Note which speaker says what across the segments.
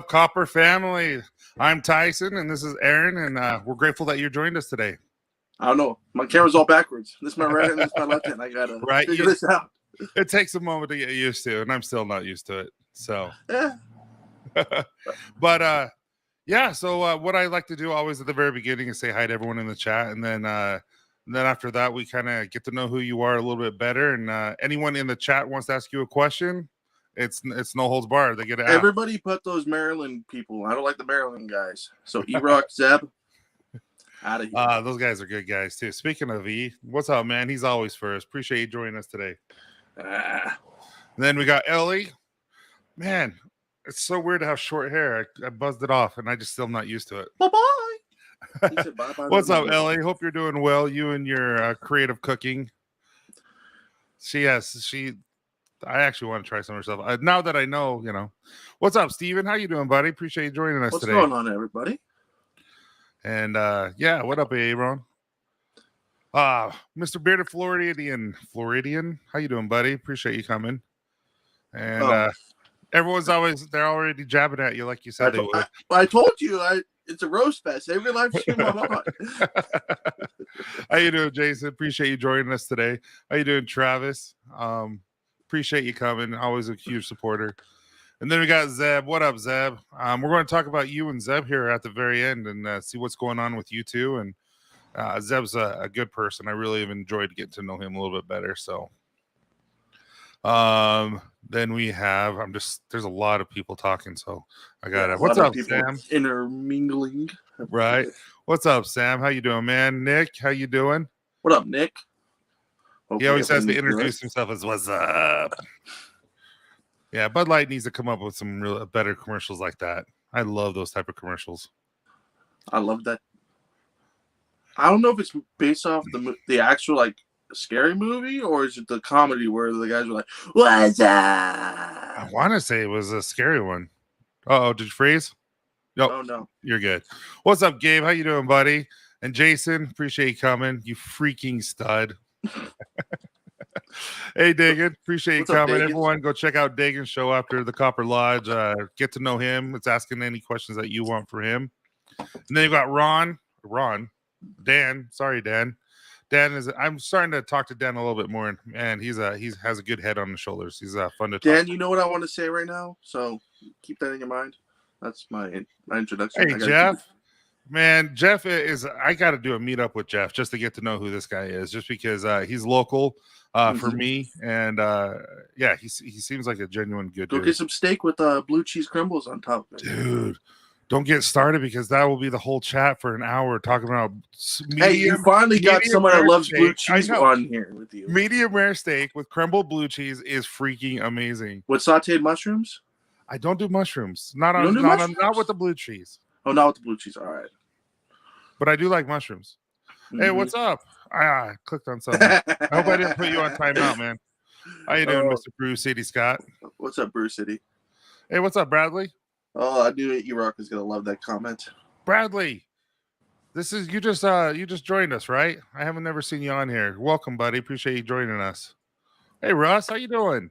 Speaker 1: up, Copper family? I'm Tyson, and this is Aaron, and we're grateful that you joined us today.
Speaker 2: I don't know. My camera's all backwards. This is my right hand, this is my left hand. I gotta figure this out.
Speaker 1: It takes a moment to get used to, and I'm still not used to it. So,
Speaker 2: yeah.
Speaker 1: But yeah. So what I like to do always at the very beginning is say hi to everyone in the chat, and then after that we kind of get to know who you are a little bit better. And anyone in the chat wants to ask you a question, it's no holds barred. They get to ask.
Speaker 2: Everybody put those Maryland people. I don't like the Maryland guys. So E-Rock, Zeb, out of here.
Speaker 1: Those guys are good guys too. Speaking of E, what's up, man? He's always first. Appreciate you joining us today. And then we got Ellie. Man, it's so weird to have short hair. I buzzed it off, and I just still not used to it.
Speaker 2: Bye-bye. He said bye-bye.
Speaker 1: What's up, Ellie? Hope you're doing well. You and your creative cooking. I actually want to try some of her stuff. Now that I know, What's up, Steven? How you doing, buddy? Appreciate you joining us today.
Speaker 2: What's going on, everybody?
Speaker 1: And yeah, what up, Aaron? Mr. Bearded Floridian, how you doing, buddy? Appreciate you coming. And everyone's they're already jabbing at you like you said they would.
Speaker 2: I told you, it's a roast fest. Every live stream I'm on.
Speaker 1: How you doing, Jason? Appreciate you joining us today. How you doing, Travis? Appreciate you coming. Always a huge supporter. And then we got Zeb. What up, Zeb? We're going to talk about you and Zeb here at the very end and see what's going on with you two. And Zeb's a good person. I really have enjoyed getting to know him a little bit better. So then we have there's a lot of people talking, so I got it. What's up, Sam?
Speaker 2: Intermingling.
Speaker 1: Right. What's up, Sam? How you doing, man? Nick, how you doing?
Speaker 2: What up, Nick?
Speaker 1: He always has to introduce himself as what's up. Yeah, Bud Light needs to come up with some real better commercials like that. I love those type of commercials.
Speaker 2: I love that. I don't know if it's based off the actual scary movie, or is it the comedy where the guys were like, "What's up?"
Speaker 1: I want to say it was a scary one. Oh, did you freeze? Nope.
Speaker 2: Oh no,
Speaker 1: you're good. What's up, Gabe? How you doing, buddy? And Jason, appreciate you coming. You freaking stud. Hey, Dagan, appreciate you coming. Everyone, go check out Dagan's show after the Copper Lodge. Get to know him. It's asking any questions that you want for him. And then you got Dan. Sorry, Dan. I'm starting to talk to Dan a little bit more, and he has a good head on his shoulders. He's fun to talk.
Speaker 2: Dan, you know what I want to say right now, so keep that in your mind. That's my introduction.
Speaker 1: Hey, Jeff. Man, Jeff is. I got to do a meetup with Jeff just to get to know who this guy is, just because he's local for me, and yeah, he seems like a genuine good dude.
Speaker 2: Go get some steak with blue cheese crumbles on top, man.
Speaker 1: Dude. Don't get started because that will be the whole chat for an hour talking about
Speaker 2: hey, you finally got someone that loves blue cheese on here with you.
Speaker 1: Medium rare steak with crumbled blue cheese is freaking amazing.
Speaker 2: With sauteed mushrooms?
Speaker 1: I don't do mushrooms. Not with the blue cheese.
Speaker 2: Oh, not with the blue cheese. All right.
Speaker 1: But I do like mushrooms. Mm-hmm. Hey, what's up? I clicked on something. I hope I didn't put you on timeout, man. How you doing, Mr. Bruce City Scott?
Speaker 2: What's up, Bruce City?
Speaker 1: Hey, what's up, Bradley?
Speaker 2: Oh, I knew E-Rock was gonna love that comment.
Speaker 1: Bradley, this is you just joined us, right? I haven't never seen you on here. Welcome, buddy. Appreciate you joining us. Hey, Russ, how you doing?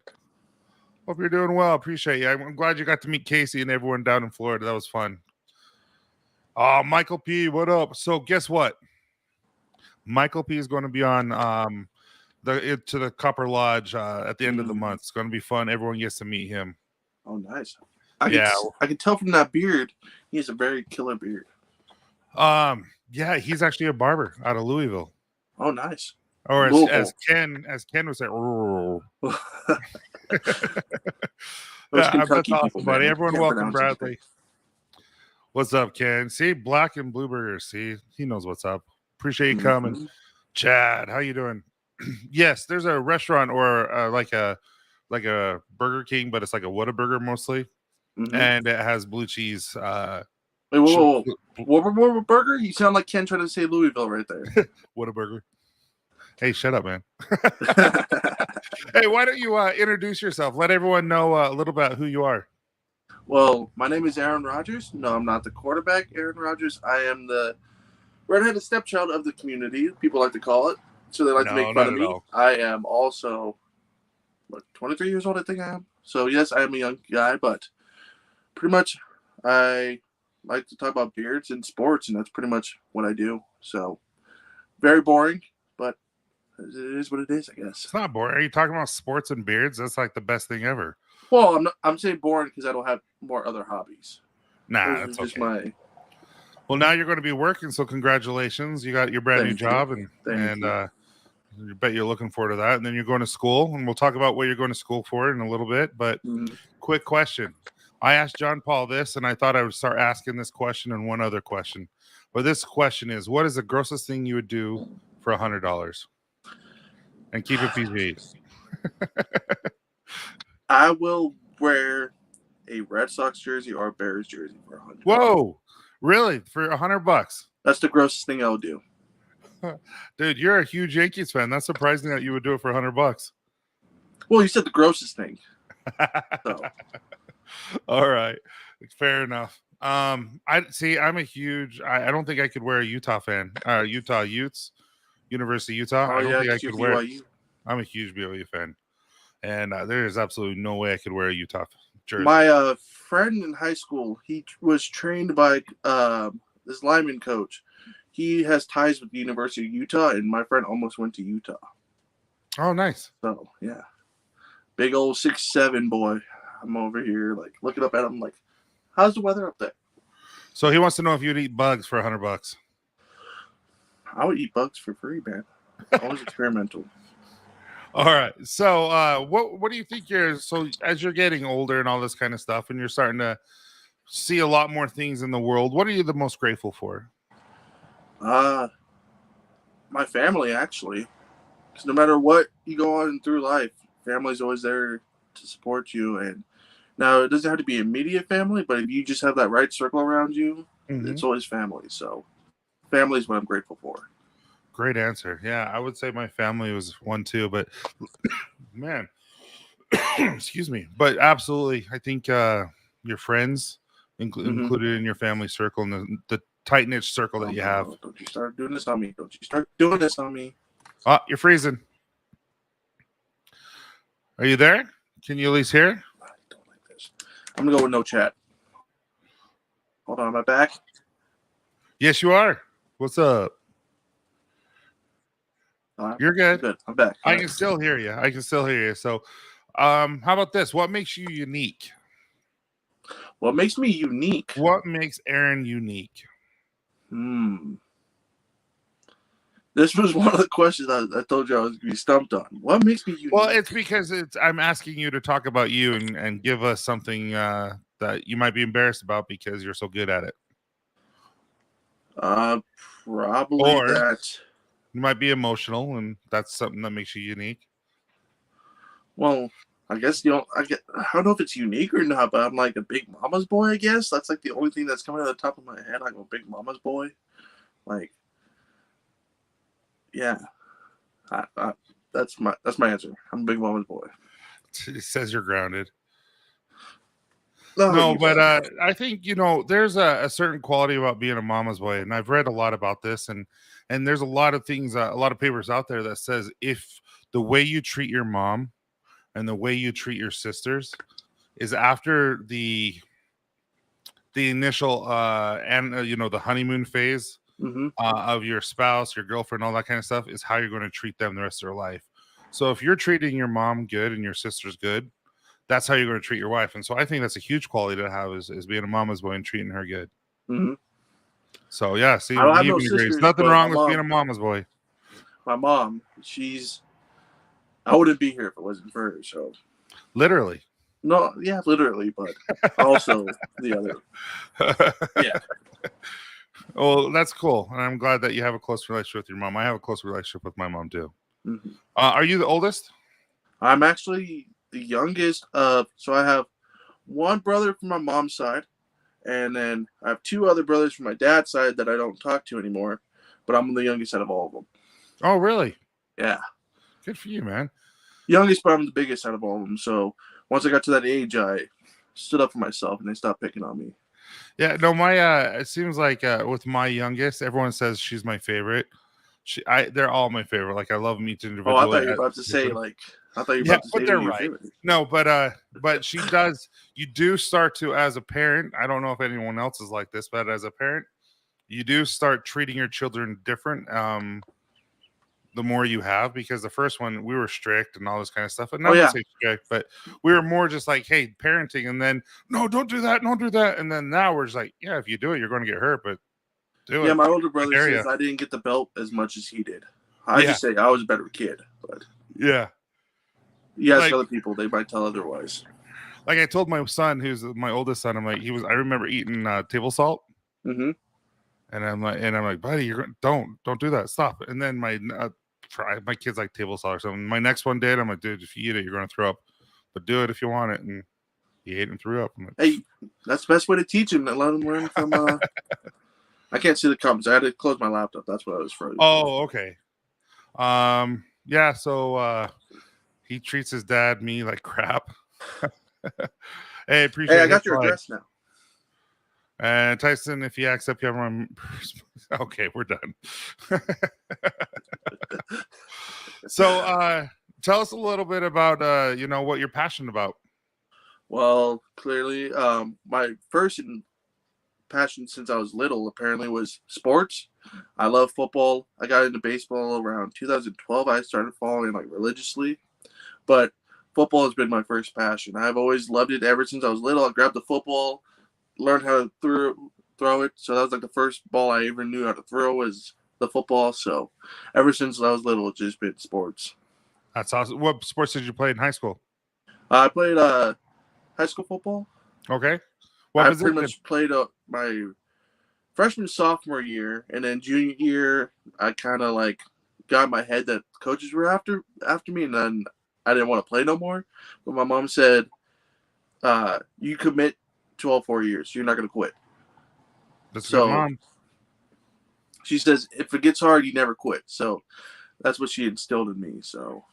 Speaker 1: Hope you're doing well. Appreciate you. I'm glad you got to meet Casey and everyone down in Florida. That was fun. Oh, Michael P, what up? So guess what? Michael P is going to be on to the Copper Lodge at the end of the month. It's going to be fun. Everyone gets to meet him.
Speaker 2: Oh, nice. I can tell from that beard, he has a very killer beard.
Speaker 1: Yeah, he's actually a barber out of Louisville.
Speaker 2: Oh, nice.
Speaker 1: Or as Ken would say, that's awesome, buddy. Everyone, welcome, Bradley. What's up, Ken? See, Black and Blue Burgers. See, he knows what's up. Appreciate you coming. Chad, how you doing? Yes, there's a restaurant or like a Burger King, but it's like a Whataburger mostly. And it has blue cheese.
Speaker 2: Wait, whoa. Whataburger? You sound like Ken trying to say Louisville right there.
Speaker 1: Whataburger. Hey, shut up, man. Hey, why don't you introduce yourself? Let everyone know a little about who you are.
Speaker 2: Well, my name is Aaron Rodgers. No, I'm not the quarterback, Aaron Rodgers. I am the redheaded stepchild of the community, people like to call it. So they like to make fun of me. I am also 23 years old, I think I am. So, yes, I am a young guy, but pretty much I like to talk about beards and sports, and that's pretty much what I do. So very boring, but it is what it is, I guess.
Speaker 1: It's not boring. Are you talking about sports and beards? That's like the best thing ever.
Speaker 2: Well, I'm saying boring because I don't have more other hobbies.
Speaker 1: Nah, that's just okay. Well, now you're going to be working, so congratulations. You got your brand new job, and I bet you're looking forward to that. And then you're going to school, and we'll talk about what you're going to school for in a little bit. But quick question. I asked John Paul this, and I thought I would start asking this question and one other question. But this question is, what is the grossest thing you would do for $100? And keep it PG.
Speaker 2: I will wear a Red Sox jersey or a Bears jersey for $100.
Speaker 1: Whoa, really? For $100?
Speaker 2: That's the grossest thing I'll do.
Speaker 1: Dude, you're a huge Yankees fan. That's surprising that you would do it for $100.
Speaker 2: Well, you said the grossest thing. So.
Speaker 1: All right, fair enough. I'm a huge. I don't think I could wear a Utah fan. Utah Utes, University of Utah.
Speaker 2: Oh,
Speaker 1: I don't think I could wear.
Speaker 2: BYU.
Speaker 1: I'm a huge BYU fan, and there is absolutely no way I could wear a Utah jersey.
Speaker 2: My friend in high school, he was trained by this lineman coach. He has ties with the University of Utah, and my friend almost went to Utah.
Speaker 1: Oh, nice.
Speaker 2: So, yeah. Big old 6'7" boy. I'm over here, like, looking up at him, like, how's the weather up there?
Speaker 1: So he wants to know if you'd eat bugs for $100.
Speaker 2: I would eat bugs for free, man. Always experimental.
Speaker 1: All right. So what do you think as you're getting older and all this kind of stuff, and you're starting to see a lot more things in the world, what are you the most grateful for?
Speaker 2: My family, actually. Because no matter what you go on through life, family's always there to support you. And now it doesn't have to be immediate family, but if you just have that right circle around you, it's always family. So family is what I'm grateful for.
Speaker 1: Great answer. Yeah, I would say my family was one too, but man, excuse me. But absolutely, I think your friends included in your family circle and the tight-knit circle that you have.
Speaker 2: Don't you start doing this on me. Don't you start doing this on me.
Speaker 1: Oh, you're freezing. Are you there? Can you at least hear?
Speaker 2: I don't like this. I'm going to go with no chat. Hold on, am I back?
Speaker 1: Yes, you are. What's up? You're good.
Speaker 2: I'm back.
Speaker 1: I can still hear you. So, how about this? What makes you unique?
Speaker 2: What makes me unique?
Speaker 1: What makes Aaron unique?
Speaker 2: This was one of the questions I told you I was going to be stumped on. What makes me unique?
Speaker 1: Well, it's because I'm asking you to talk about you and give us something that you might be embarrassed about because you're so good at it.
Speaker 2: Probably
Speaker 1: or
Speaker 2: that.
Speaker 1: You might be emotional, and that's something that makes you unique.
Speaker 2: Well, I guess I don't know if it's unique or not, but I'm like a big mama's boy. I guess that's like the only thing that's coming to the top of my head. I go big mama's boy, like, yeah. That's my answer. I'm a big mama's boy.
Speaker 1: It says you're grounded. No, but I think there's a certain quality about being a mama's boy, and I've read a lot about this, and there's a lot of things, a lot of papers out there that says if the way you treat your mom and the way you treat your sisters is after the initial the honeymoon phase of your spouse, your girlfriend, all that kind of stuff, is how you're going to treat them the rest of their life. So if you're treating your mom good and your sister's good, that's how you're going to treat your wife. And so I think that's a huge quality to have is being a mama's boy and treating her good. So yeah, see, there's nothing wrong with being a mama's boy.
Speaker 2: My mom, I wouldn't be here if it wasn't for her. So
Speaker 1: literally.
Speaker 2: No, yeah, literally, but also the other. Yeah.
Speaker 1: Well, that's cool. And I'm glad that you have a close relationship with your mom. I have a close relationship with my mom too. Are you the oldest?
Speaker 2: I'm actually the youngest of, so I have one brother from my mom's side, and then I have two other brothers from my dad's side that I don't talk to anymore, but I'm the youngest out of all of them.
Speaker 1: Oh, really?
Speaker 2: Yeah.
Speaker 1: Good for you, man.
Speaker 2: Youngest, but I'm the biggest out of all of them. So once I got to that age, I stood up for myself, and they stopped picking on me.
Speaker 1: Yeah, no, it seems like with my youngest, everyone says she's my favorite. They're all my favorite. Like, I love them each individually.
Speaker 2: Oh, I thought you were about to say
Speaker 1: but they're right. No, but she does. You do start to, as a parent. I don't know if anyone else is like this, but as a parent, you do start treating your children different. The more you have, because the first one we were strict and all this kind of stuff, and not say strict, but we were more just like, hey, parenting, and then no, don't do that, and then now we're just like, yeah, if you do it, you're going to get hurt, but do it.
Speaker 2: Yeah, my older brother says I didn't get the belt as much as he did. I just say I was a better kid, but
Speaker 1: yeah,
Speaker 2: like, other people, they might tell otherwise.
Speaker 1: Like I told my son, who's my oldest son, I'm like, I remember eating table salt.
Speaker 2: Mm-hmm.
Speaker 1: And I'm like, buddy, don't do that. Stop. And then my kids like table salt or something. My next one did. I'm like, dude, if you eat it, you're going to throw up. But do it if you want it. And he ate and threw up. Like,
Speaker 2: hey, that's the best way to teach him. Let him learn from. I can't see the comments. I had to close my laptop. That's what I was frozen.
Speaker 1: Oh, okay. Yeah. So he treats his dad, me, like crap. Hey, appreciate it.
Speaker 2: Hey, I got your address now.
Speaker 1: And Tyson, if you accept you have my okay, we're done. So tell us a little bit about what you're passionate about.
Speaker 2: Well, clearly, my first passion since I was little apparently was sports. I love football. I got into baseball around 2012. I started following like religiously, but football has been my first passion. I've always loved it ever since I was little. I grabbed the football, learned how to throw it. So that was like the first ball I ever knew how to throw was the football. So ever since I was little, it's just been sports.
Speaker 1: That's awesome. What sports did you play in high school?
Speaker 2: I played high school football.
Speaker 1: Okay.
Speaker 2: I pretty much played my freshman, sophomore year, and then junior year, I kind of like got in my head that coaches were after me, and then I didn't want to play no more. But my mom said, you commit to all 4 years. You're not going to quit.
Speaker 1: That's so, mom.
Speaker 2: She says, if it gets hard, you never quit. So that's what she instilled in me. So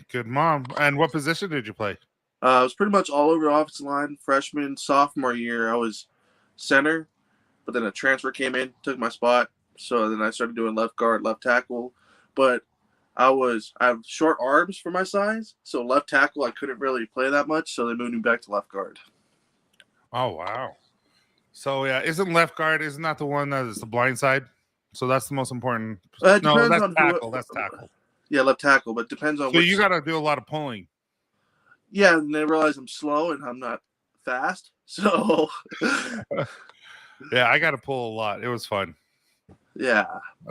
Speaker 1: good mom. And what position did you play?
Speaker 2: I was pretty much all over the offensive line. Freshman, sophomore year, I was center, but then a transfer came in, took my spot. So then I started doing left guard, left tackle. But I have short arms for my size, so left tackle I couldn't really play that much, so they moved me back to left guard.
Speaker 1: Oh wow! So yeah, isn't that the one that is the blind side? So that's the most important. No, that's tackle. That's tackle.
Speaker 2: Yeah, left tackle, but depends on.
Speaker 1: So you got to do a lot of pulling.
Speaker 2: Yeah, and they realize I'm slow and I'm not fast, so.
Speaker 1: Yeah, I got to pull a lot. It was fun.
Speaker 2: Yeah,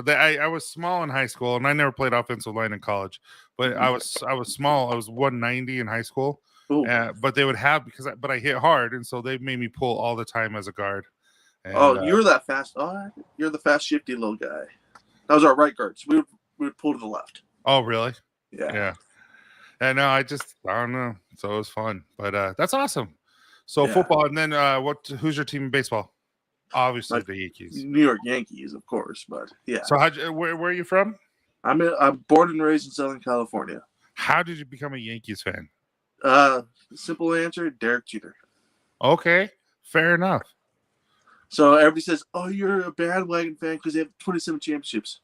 Speaker 1: I was small in high school, and I never played offensive line in college. But I was small. I was 190 in high school. But they would have but I hit hard, and so they made me pull all the time as a guard. And,
Speaker 2: you're that fast. Oh, you're the fast, shifty little guy. That was our right guard. So we would pull to the left.
Speaker 1: Oh, really?
Speaker 2: Yeah.
Speaker 1: And I don't know. So it was fun, but that's awesome. So football, and then who's your team in baseball? Obviously, the Yankees.
Speaker 2: New York Yankees, of course, but yeah.
Speaker 1: So where are you from?
Speaker 2: I'm born and raised in Southern California.
Speaker 1: How did you become a Yankees fan?
Speaker 2: Simple answer, Derek Jeter.
Speaker 1: Okay, fair enough.
Speaker 2: So everybody says, "Oh, you're a bandwagon fan because they have 27 championships."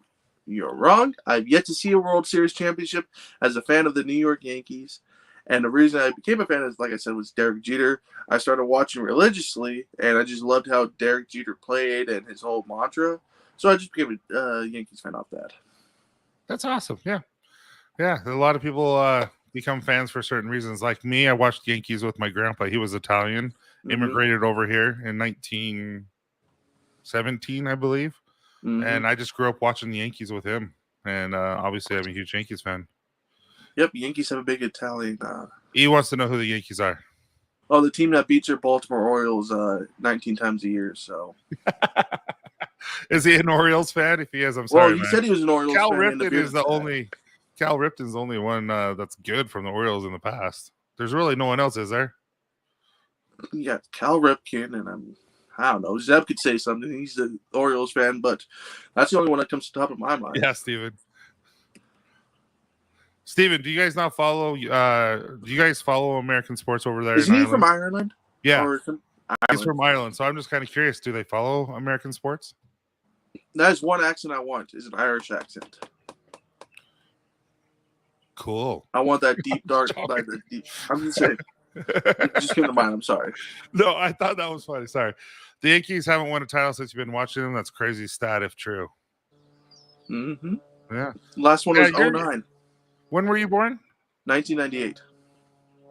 Speaker 2: You're wrong. I've yet to see a World Series championship as a fan of the New York Yankees. And the reason I became a fan is, like I said, was Derek Jeter. I started watching religiously, and I just loved how Derek Jeter played and his whole mantra. So I just became a Yankees fan off that.
Speaker 1: That's awesome. Yeah. A lot of people become fans for certain reasons. Like me, I watched Yankees with my grandpa. He was Italian, immigrated over here in 1917, I believe. Mm-hmm. And I just grew up watching the Yankees with him. And obviously, I'm a huge Yankees fan.
Speaker 2: Yep, Yankees have a big Italian.
Speaker 1: He wants to know who the Yankees are.
Speaker 2: Oh, the team that beats your Baltimore Orioles 19 times a year. So,
Speaker 1: is he an Orioles fan? If he is, I'm sorry.
Speaker 2: Well, he said he was an Orioles
Speaker 1: fan. Cal Ripken's the only one that's good from the Orioles in the past. There's really no one else, is there?
Speaker 2: Yeah, Cal Ripken, and I don't know. Zeb could say something. He's the Orioles fan, but that's the only one that comes to the top of my mind.
Speaker 1: Yeah, Steven, do you guys not follow? Do you guys follow American sports over there?
Speaker 2: Isn't he from Ireland?
Speaker 1: Yeah, he's from Ireland. So I'm just kind of curious. Do they follow American sports?
Speaker 2: That is one accent I want, is an Irish accent.
Speaker 1: Cool.
Speaker 2: I want that deep, dark, like the deep. I'm just saying. It just came to mind. I'm sorry.
Speaker 1: No, I thought that was funny. Sorry. The Yankees haven't won a title since you've been watching them. That's crazy stat if true.
Speaker 2: Mm-hmm.
Speaker 1: Yeah.
Speaker 2: Last one was 09.
Speaker 1: When were you born?
Speaker 2: 1998.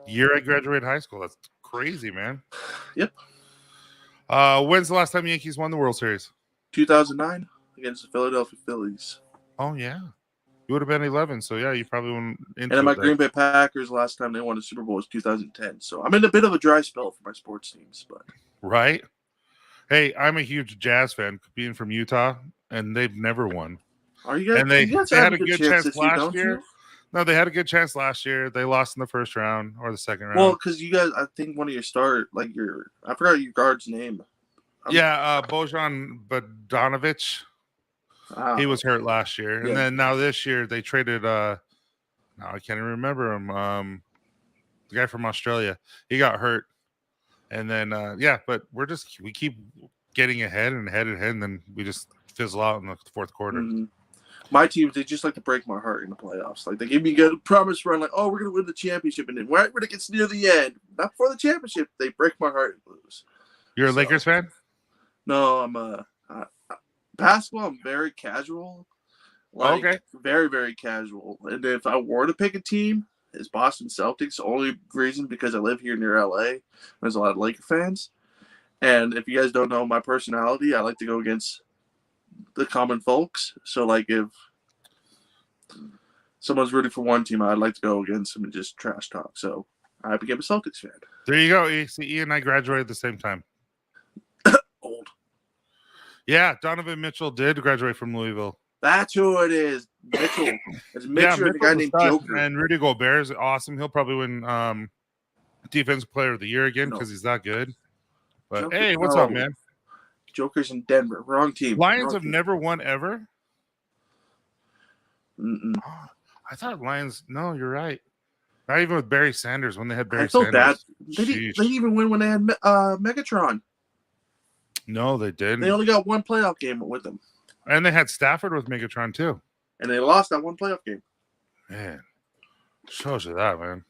Speaker 1: Year I graduated high school. That's crazy, man.
Speaker 2: Yep.
Speaker 1: When's the last time Yankees won the World Series?
Speaker 2: 2009 against the Philadelphia Phillies.
Speaker 1: Oh, yeah. You would have been 11, so yeah, you probably went into
Speaker 2: And then my Green Bay Packers, last time they won the Super Bowl was 2010. So I'm in a bit of a dry spell for my sports teams, but
Speaker 1: right. Hey, I'm a huge Jazz fan, being from Utah, and they've never won.
Speaker 2: Are you guys?
Speaker 1: And they had a good chance last year.
Speaker 2: You?
Speaker 1: No, they had a good chance last year. They lost in the first round or the second round.
Speaker 2: Well, because you guys, I think one of your I forgot your guard's name.
Speaker 1: Bojan Bogdanovic. He was hurt last year, and then now this year they traded. Now I can't even remember him. The guy from Australia. He got hurt, and then but we keep getting ahead, and then we just fizzle out in the fourth quarter.
Speaker 2: Mm-hmm. My teams, they just like to break my heart in the playoffs. Like they give me a good promise run, like, oh, we're gonna win the championship, and then right when it gets near the end, not before the championship, they break my heart and lose.
Speaker 1: You're a Lakers fan?
Speaker 2: No, I'm basketball. I'm very casual. Okay. Very, very casual. And if I were to pick a team, it's Boston Celtics. The only reason because I live here near LA. There's a lot of Laker fans. And if you guys don't know my personality, I like to go against the common folks. So, like, if someone's rooting for one team, I'd like to go against them and just trash talk. So, I became a Celtics fan.
Speaker 1: There you go. See, Ian and I graduated at the same time.
Speaker 2: Old.
Speaker 1: Yeah, Donovan Mitchell did graduate from Louisville.
Speaker 2: That's who it is. Mitchell. It's Mitchell and a guy named Joker.
Speaker 1: And Rudy Gobert is awesome. He'll probably win Defensive Player of the Year again because he's that good. But Joker, hey, what's up, man?
Speaker 2: Joker's in Denver. Wrong team.
Speaker 1: Lions have never won ever?
Speaker 2: Mm-mm.
Speaker 1: Oh, I thought Lions. No, you're right. Not even with Barry Sanders when they had Barry
Speaker 2: Sanders.
Speaker 1: Bad.
Speaker 2: They didn't even win when they had Megatron.
Speaker 1: No, they didn't.
Speaker 2: They only got one playoff game with them.
Speaker 1: And they had Stafford with Megatron too.
Speaker 2: And they lost that one playoff game.
Speaker 1: Man, shows you that, man.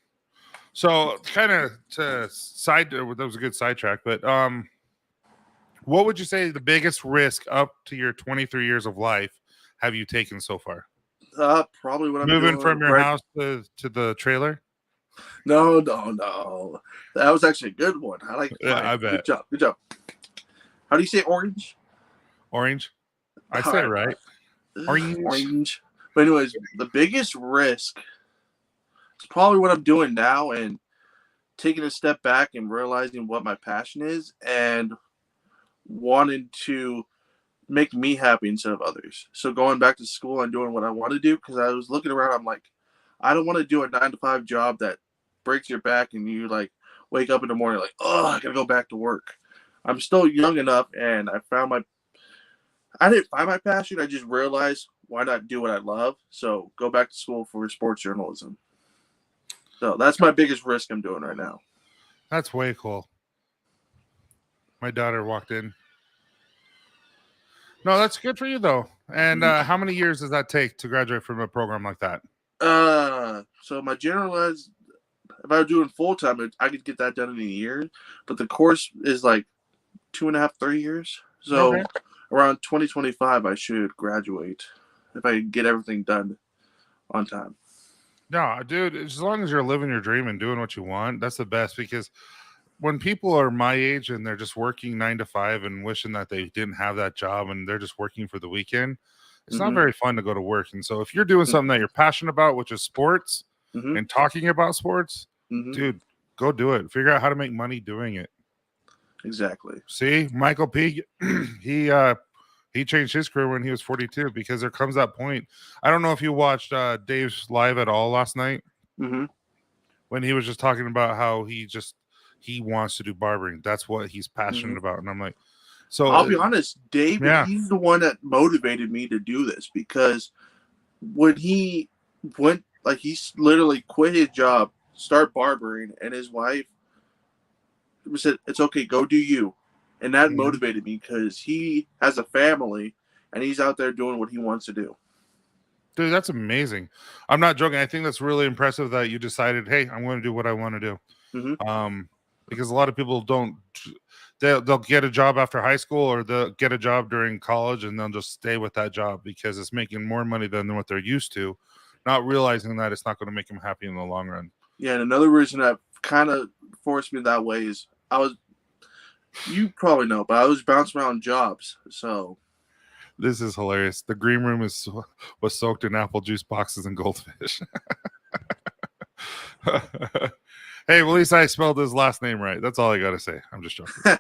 Speaker 1: So kind of that was a good sidetrack, but what would you say the biggest risk up to your 23 years of life have you taken so far?
Speaker 2: Probably what I'm
Speaker 1: moving from your house to the trailer.
Speaker 2: No. That was actually a good one. I like.
Speaker 1: Yeah, I bet.
Speaker 2: Good job. How do you say orange?
Speaker 1: Orange. I said it right.
Speaker 2: Orange. But anyways, the biggest risk is probably what I'm doing now and taking a step back and realizing what my passion is and wanting to make me happy instead of others. So going back to school and doing what I want to do, because I was looking around, I'm like, I don't want to do a 9-to-5 job that breaks your back and you like wake up in the morning like, oh, I gotta go back to work. I'm still young enough, and I didn't find my passion. I just realized why not do what I love. So go back to school for sports journalism. So that's my biggest risk I'm doing right now.
Speaker 1: That's way cool. My daughter walked in. No, that's good for you though. And how many years does that take to graduate from a program like that?
Speaker 2: So my generalized, if I were doing full time, I could get that done in a year. But the course is like 2.5, 3 years. So around 2025, I should graduate if I get everything done on time.
Speaker 1: No, dude, as long as you're living your dream and doing what you want, that's the best. Because when people are my age and they're just working 9 to 5 and wishing that they didn't have that job and they're just working for the weekend, it's not very fun to go to work. And so if you're doing something that you're passionate about, which is sports and talking about sports, dude, go do it. Figure out how to make money doing it.
Speaker 2: Exactly.
Speaker 1: See, Michael P. he changed his career when he was 42 because there comes that point. I don't know if you watched Dave's live at all last night when he was just talking about how he wants to do barbering. That's what he's passionate about. And I'm like, so
Speaker 2: I'll be honest, Dave, he's the one that motivated me to do this because when he went, like he literally quit his job, start barbering, and his wife said, it's okay, go do you. And that motivated me because he has a family and he's out there doing what he wants to do.
Speaker 1: Dude, that's amazing. I'm not joking. I think that's really impressive that you decided, hey, I'm going to do what I want to do.
Speaker 2: Mm-hmm.
Speaker 1: Because a lot of people don't. They'll get a job after high school, or they'll get a job during college, and they'll just stay with that job because it's making more money than what they're used to, not realizing that it's not going to make them happy in the long run.
Speaker 2: Yeah, and another reason that kind of forced me that way is you probably know, but I was bouncing around jobs, so.
Speaker 1: This is hilarious. The green room was soaked in apple juice boxes and goldfish. Hey, well, at least I spelled his last name right. That's all I got to say. I'm just joking. In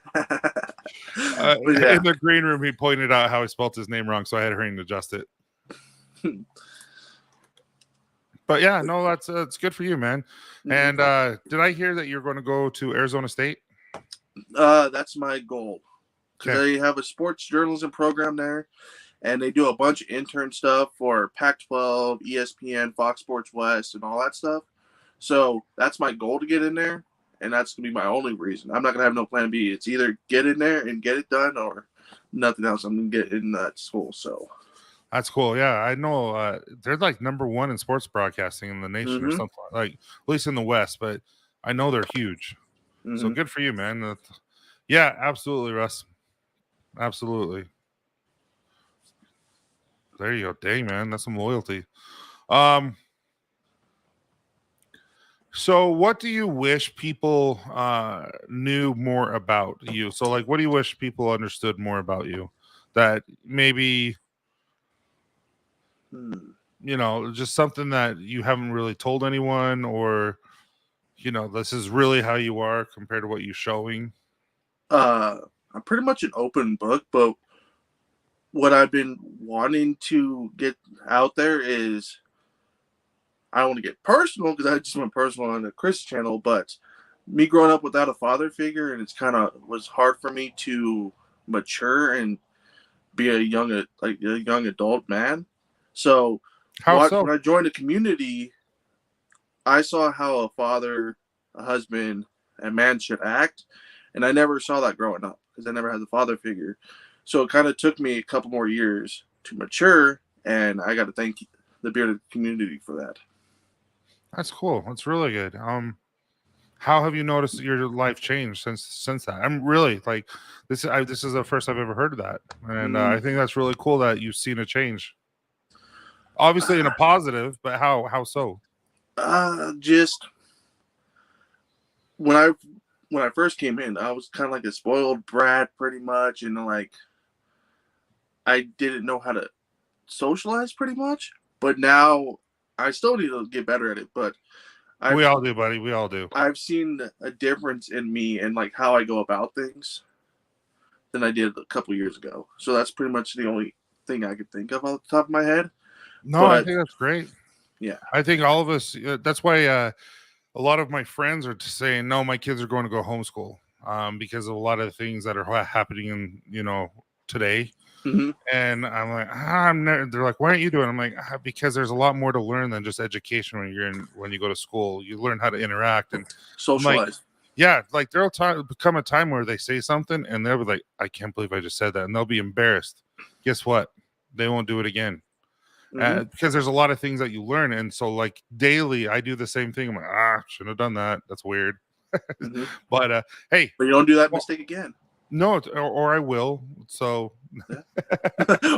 Speaker 1: the green room, he pointed out how I spelled his name wrong, so I had to adjust it. But yeah, no, it's good for you, man. And did I hear that you're going to go to Arizona State?
Speaker 2: That's my goal. Okay. They have a sports journalism program there, and they do a bunch of intern stuff for Pac-12, ESPN, Fox Sports West, and all that stuff. So that's my goal to get in there, and that's going to be my only reason. I'm not going to have no plan B. It's either get in there and get it done or nothing else. I'm going to get in that school. So
Speaker 1: that's cool. Yeah, I know they're like #1 in sports broadcasting in the nation or something, like at least in the West, but I know they're huge. So good for you, man. Yeah, absolutely, Russ. Absolutely. There you go. Dang, man, that's some loyalty. So what do you wish people knew more about you? So like, what do you wish people understood more about you that maybe, you know, just something that you haven't really told anyone, or, you know, this is really how you are compared to what you're showing?
Speaker 2: I'm pretty much an open book, but what I've been wanting to get out there is, I don't want to get personal because I just went personal on the Chris channel, but me growing up without a father figure, and it's kind of was hard for me to mature and be a young adult man. So when I joined a community, I saw how a father, a husband, a man should act, and I never saw that growing up because I never had the father figure. So it kind of took me a couple more years to mature, and I got to thank the bearded community for that.
Speaker 1: That's cool. That's really good. How have you noticed your life changed since that? I'm really like this is the first I've ever heard of that, and I think that's really cool that you've seen a change. Obviously in a positive, but how so?
Speaker 2: Just when I first came in, I was kind of like a spoiled brat, pretty much, and like I didn't know how to socialize, pretty much. But now I still need to get better at it, but
Speaker 1: we all do, buddy. We all do.
Speaker 2: I've seen a difference in me and like how I go about things than I did a couple years ago. So that's pretty much the only thing I could think of off the top of my head.
Speaker 1: No, I think that's great.
Speaker 2: Yeah,
Speaker 1: I think all of us. That's why a lot of my friends are saying, "No, my kids are going to go homeschool," because of a lot of the things that are happening in today. And I'm like, they're like, why aren't you doing it? I'm like, because there's a lot more to learn than just education when you go to school. You learn how to interact and
Speaker 2: socialize.
Speaker 1: Like, yeah, like there'll become a time where they say something and they'll be like, I can't believe I just said that, and they'll be embarrassed. Guess what? They won't do it again. Because there's a lot of things that you learn, and so like daily, I do the same thing. I'm like, shouldn't have done that. That's weird. But hey,
Speaker 2: but you don't do that mistake again.
Speaker 1: No, or I will. So,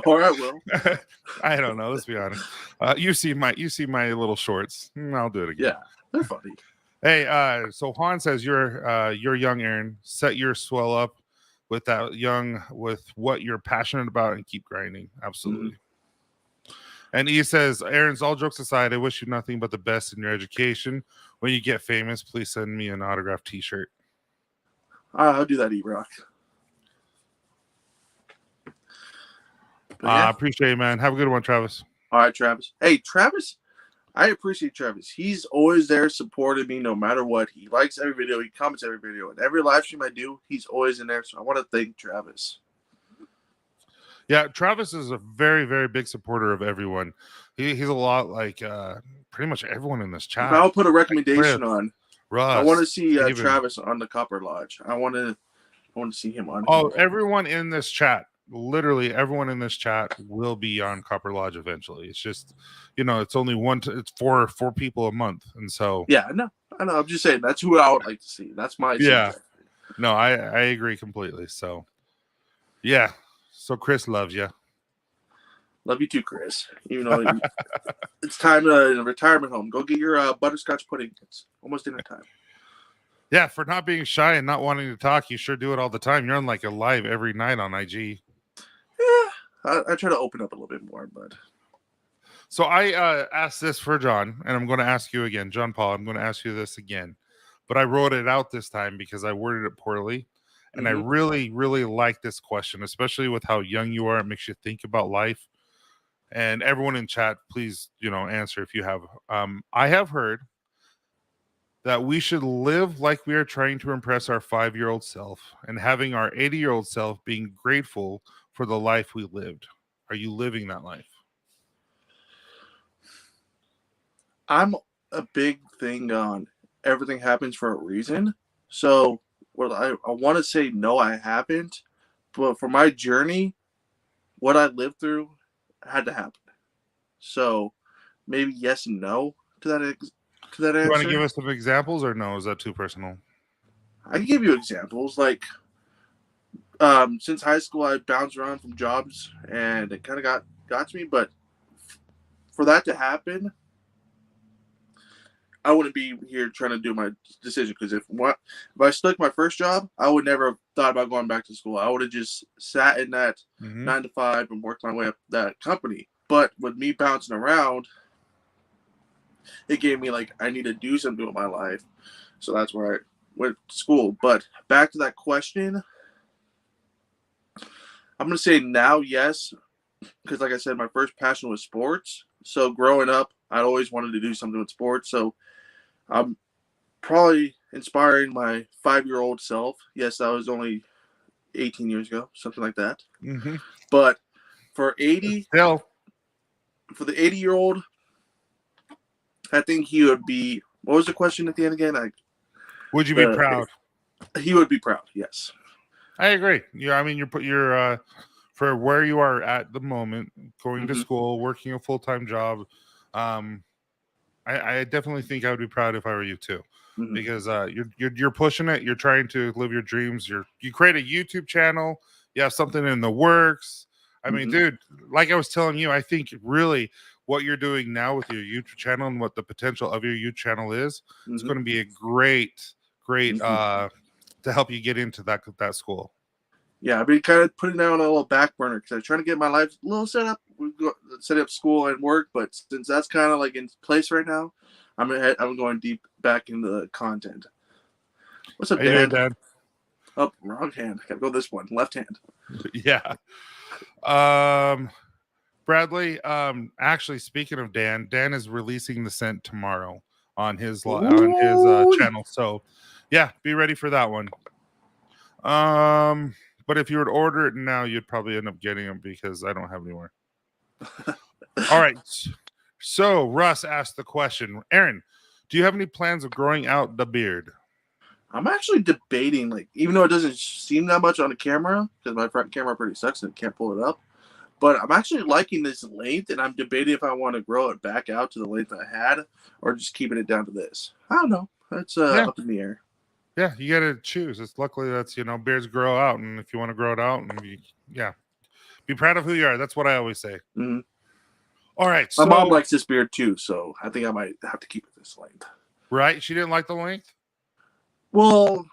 Speaker 2: or I will.
Speaker 1: I don't know. Let's be honest. You see my little shorts. I'll do it again.
Speaker 2: Yeah, they're funny.
Speaker 1: Hey, so Juan says you're young, Aaron. Set your swell up with what you're passionate about and keep grinding. Absolutely. And he says, Aaron's, all jokes aside, I wish you nothing but the best in your education. When you get famous, please send me an autographed T-shirt.
Speaker 2: I'll do that, E-Rock.
Speaker 1: I appreciate it, man. Have a good one, Travis.
Speaker 2: All right, Travis. Hey, Travis, I appreciate Travis. He's always there supporting me no matter what. He likes every video. He comments every video. And every live stream I do, he's always in there. So I want to thank Travis.
Speaker 1: Yeah, Travis is a very, very big supporter of everyone. He's a lot like pretty much everyone in this chat.
Speaker 2: If I'll put a recommendation on.
Speaker 1: Russ,
Speaker 2: I want to see Travis on the Copper Lodge. I want to see him on.
Speaker 1: Oh, everyone in this chat. literally everyone in this chat will be on Copper Lodge eventually. It's just, it's only it's four people a month, and so
Speaker 2: yeah, I know. I'm just saying that's who I would like to see. That's my suggestion.
Speaker 1: No, I agree completely. So yeah, so Chris loves you.
Speaker 2: Love you too, Chris. Even though it's time to retirement home. Go get your butterscotch pudding. It's almost dinner time.
Speaker 1: Yeah, for not being shy and not wanting to talk, you sure do it all the time. You're on like a live every night on IG.
Speaker 2: Yeah, I try to open up a little bit more, but.
Speaker 1: So I asked this for John, and I'm going to ask you again, John Paul. I'm going to ask you this again, but I wrote it out this time because I worded it poorly, and I really, really like this question, especially with how young you are. It makes you think about life. And everyone in chat, please, answer if you have. I have heard that we should live like we are trying to impress our 5-year-old self, and having our 80-year-old self being grateful for the life we lived. Are you living that life?
Speaker 2: I'm a big thing on everything happens for a reason. So I want to say no, I haven't. But for my journey, what I lived through had to happen. So maybe yes and no to that answer.
Speaker 1: You want to give us some examples, or no? Is that too personal?
Speaker 2: I can give you examples. Like since high school, I bounced around from jobs, and it kind of got to me. But for that to happen, I wouldn't be here trying to do my decision, because if I stuck my first job, I would never have thought about going back to school. I would have just sat in that 9 to 5 and worked my way up that company. But with me bouncing around, it gave me like I need to do something with my life. So that's where I went to school. But back to that question, I'm going to say now yes, because like I said, my first passion was sports. So growing up, I always wanted to do something with sports. So I'm probably inspiring my 5-year-old self. Yes, that was only 18 years ago, something like that. But for the 80-year-old, I think he would be. What was the question at the end again?
Speaker 1: Would you be proud?
Speaker 2: He would be proud. Yes,
Speaker 1: I agree. Yeah, I mean, you're for where you are at the moment, going to school, working a full-time job. I definitely think I would be proud if I were you too, because you're pushing it. You're trying to live your dreams. You create a YouTube channel. You have something in the works. I mean, dude, like I was telling you, I think really what you're doing now with your YouTube channel and what the potential of your YouTube channel is, it's going to be a great to help you get into that school.
Speaker 2: Yeah, I've been kind of putting that on a little back burner because I'm trying to get my life a little set up school and work. But since that's kind of like in place right now, I'm going deep back into the content. What's up, Dan?
Speaker 1: Dan?
Speaker 2: Oh, wrong hand. I gotta go this one, left hand.
Speaker 1: Yeah. Bradley. Actually, speaking of Dan is releasing The Scent tomorrow on his channel. So, yeah, be ready for that one. But if you were to order it now, you'd probably end up getting them because I don't have anywhere. All right. So Russ asked the question, Aaron, do you have any plans of growing out the beard?
Speaker 2: I'm actually debating, like, even though it doesn't seem that much on the camera, because my front camera pretty sucks and can't pull it up, but I'm actually liking this length, and I'm debating if I want to grow it back out to the length I had or just keeping it down to this. I don't know. That's up in the air.
Speaker 1: Yeah, you got to choose. It's luckily that's, beards grow out, and if you want to grow it out, and be proud of who you are. That's what I always say. All right.
Speaker 2: My mom likes this beard too, so I think I might have to keep it this length.
Speaker 1: Right? She didn't like the length?
Speaker 2: Well,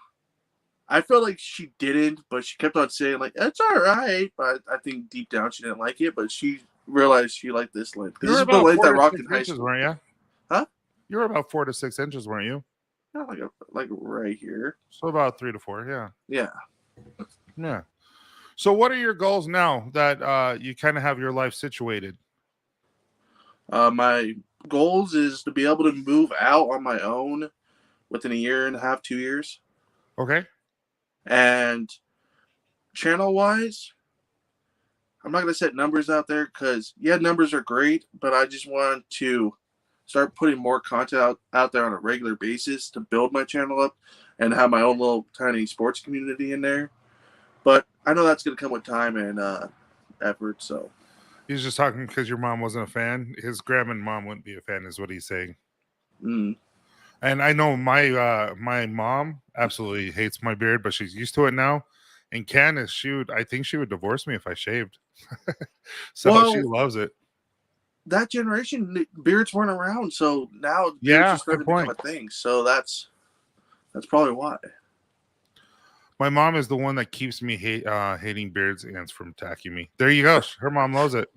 Speaker 2: I felt like she didn't, but she kept on saying like it's all right. But I think deep down she didn't like it, but she realized she liked this length.
Speaker 1: You were about 4 to 6 inches, weren't you?
Speaker 2: Huh?
Speaker 1: You were about 4 to 6 inches, weren't you?
Speaker 2: Yeah, like right here.
Speaker 1: So about 3 to 4, yeah.
Speaker 2: Yeah.
Speaker 1: So what are your goals now that you kind of have your life situated?
Speaker 2: My goals is to be able to move out on my own within a year and a half, 2 years.
Speaker 1: Okay.
Speaker 2: And channel-wise, I'm not going to set numbers out there because, numbers are great, but I just want to start putting more content out there on a regular basis to build my channel up and have my own little tiny sports community in there. But I know that's going to come with time and effort. So
Speaker 1: he's just talking because your mom wasn't a fan. His grandma and mom wouldn't be a fan, is what he's saying. And I know my mom absolutely hates my beard, but she's used to it now. And Candace, I think she would divorce me if I shaved. So she loves it.
Speaker 2: That generation, beards weren't around, so now beards are starting to become a thing. So that's probably why.
Speaker 1: My mom is the one that keeps me hating beards ants from attacking me. There you go. Her mom loves it.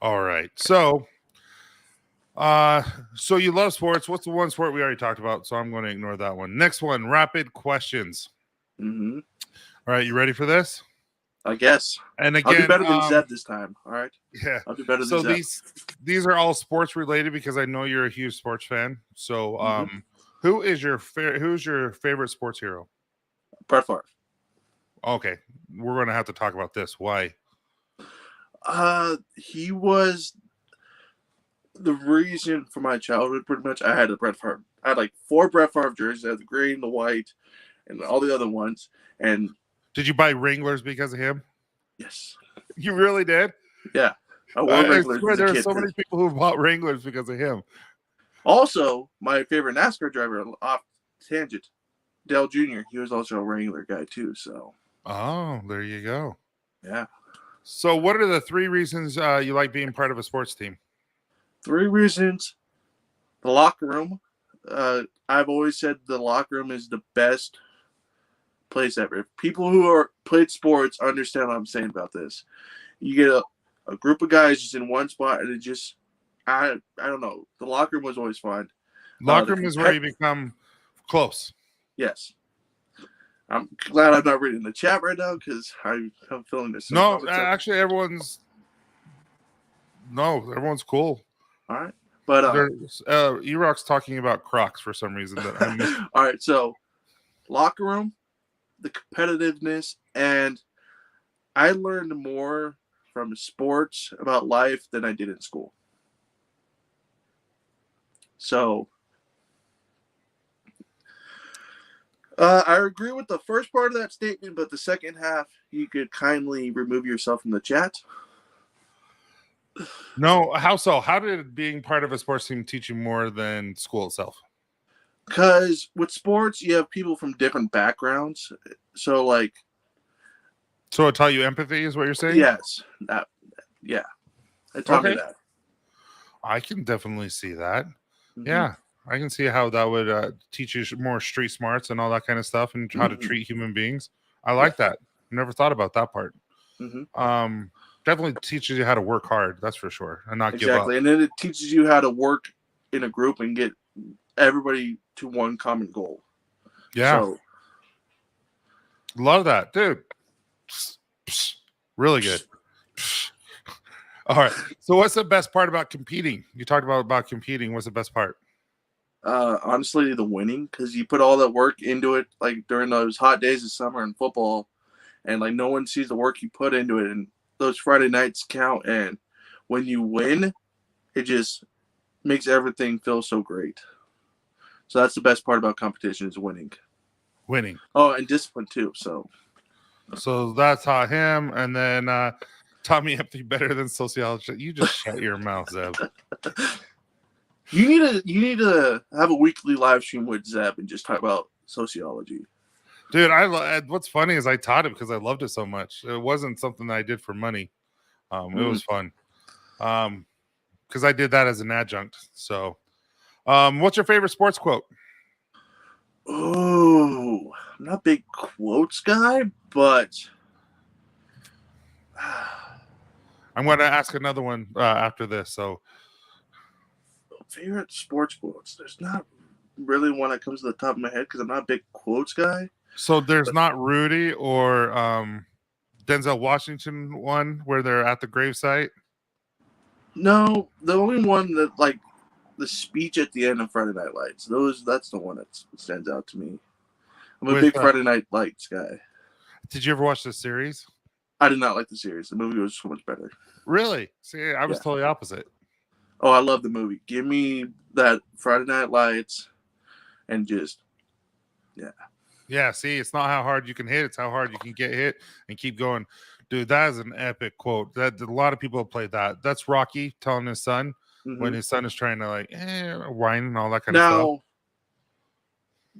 Speaker 1: All right. So you love sports. What's the one sport we already talked about? So I'm going to ignore that one. Next one, rapid questions.
Speaker 2: Mm-hmm.
Speaker 1: All right. You ready for this?
Speaker 2: I guess.
Speaker 1: And again,
Speaker 2: I'll do better than Zeb this time. All right.
Speaker 1: Yeah.
Speaker 2: I'll do better than Zeb.
Speaker 1: These are all sports related because I know you're a huge sports fan. So who's your favorite sports hero?
Speaker 2: Brett Favre.
Speaker 1: Okay. We're going to have to talk about this. Why?
Speaker 2: He was the reason for my childhood, pretty much. I had a Brett Favre. I had like 4 Brett Favre jerseys. I had the green, the white, and all the other ones. And
Speaker 1: did you buy Wranglers because of him?
Speaker 2: Yes.
Speaker 1: You really did?
Speaker 2: Yeah. I wore Wranglers.
Speaker 1: There are so many people who bought Wranglers because of him.
Speaker 2: Also, my favorite NASCAR driver, off tangent, Dale Jr., he was also a Wrangler guy too. So.
Speaker 1: Oh, there you go.
Speaker 2: Yeah.
Speaker 1: So what are the 3 reasons you like being part of a sports team?
Speaker 2: 3 reasons. The locker room. I've always said the locker room is the best place ever. People who are played sports understand what I'm saying about this. You get a group of guys just in one spot, and it just I don't know. The locker room was always fun.
Speaker 1: Locker room is where you become close.
Speaker 2: Yes. I'm glad I'm not reading the chat right now because I'm feeling this.
Speaker 1: No, actually, everyone's cool.
Speaker 2: All right, but
Speaker 1: E-Rock's talking about Crocs for some reason that I missed.
Speaker 2: All right, so locker room, the competitiveness, and I learned more from sports about life than I did in school. So I agree with the first part of that statement, but the second half, you could kindly remove yourself from the chat.
Speaker 1: No, how so? How did being part of a sports team teach you more than school itself?
Speaker 2: Because with sports, you have people from different backgrounds. So it
Speaker 1: taught you empathy is what you're saying?
Speaker 2: Yes. Yeah. It taught me that.
Speaker 1: I can definitely see that. Mm-hmm. Yeah. I can see how that would teach you more street smarts and all that kind of stuff and how to treat human beings. I like that. Never thought about that part. Mm-hmm. Definitely teaches you how to work hard. That's for sure. And not give up.
Speaker 2: Exactly. And then it teaches you how to work in a group and get everybody to one common goal.
Speaker 1: Yeah. So, love that, dude. Really good. All right. So what's the best part about competing? You talked about competing. What's the best part?
Speaker 2: Honestly, the winning, because you put all that work into it, like during those hot days of summer in football, and like no one sees the work you put into it, and those Friday nights count, and when you win, it just makes everything feel so great. So that's the best part about competition is winning.
Speaker 1: Winning.
Speaker 2: Oh, and discipline too. So
Speaker 1: that taught him, and then taught me empathy better than sociology. You just shut your mouth, Zeb.
Speaker 2: You need to have a weekly live stream with Zeb and just talk about sociology.
Speaker 1: Dude, what's funny is I taught it because I loved it so much. It wasn't something that I did for money. It was fun. Because I did that as an adjunct. So, what's your favorite sports quote?
Speaker 2: Oh, I'm not a big quotes guy, but
Speaker 1: I'm going to ask another one after this. So,
Speaker 2: favorite sports quotes? There's not really one that comes to the top of my head because I'm not a big quotes guy.
Speaker 1: So there's not Rudy or Denzel Washington one where they're at the gravesite?
Speaker 2: No, the only one that like the speech at the end of Friday Night Lights. That's the one that stands out to me. I'm a big Friday Night Lights guy.
Speaker 1: Did you ever watch the series?
Speaker 2: I did not like the series. The movie was so much better.
Speaker 1: Really? See, I was totally opposite.
Speaker 2: Oh, I love the movie. Give me that Friday Night Lights and just, yeah.
Speaker 1: Yeah, see, it's not how hard you can hit; it's how hard you can get hit and keep going. Dude, that is an epic quote. That a lot of people have played that. That's Rocky telling his son when his son is trying to whine and all that kind of stuff.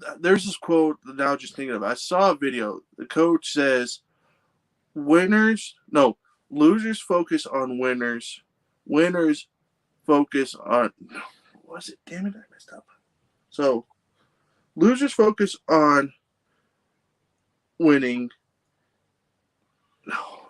Speaker 2: Now, there's this quote. Now, just thinking of it, I saw a video. The coach says, losers focus on winners. Winners focus on. What was it? Damn it, I messed up. So, losers focus on winning. No.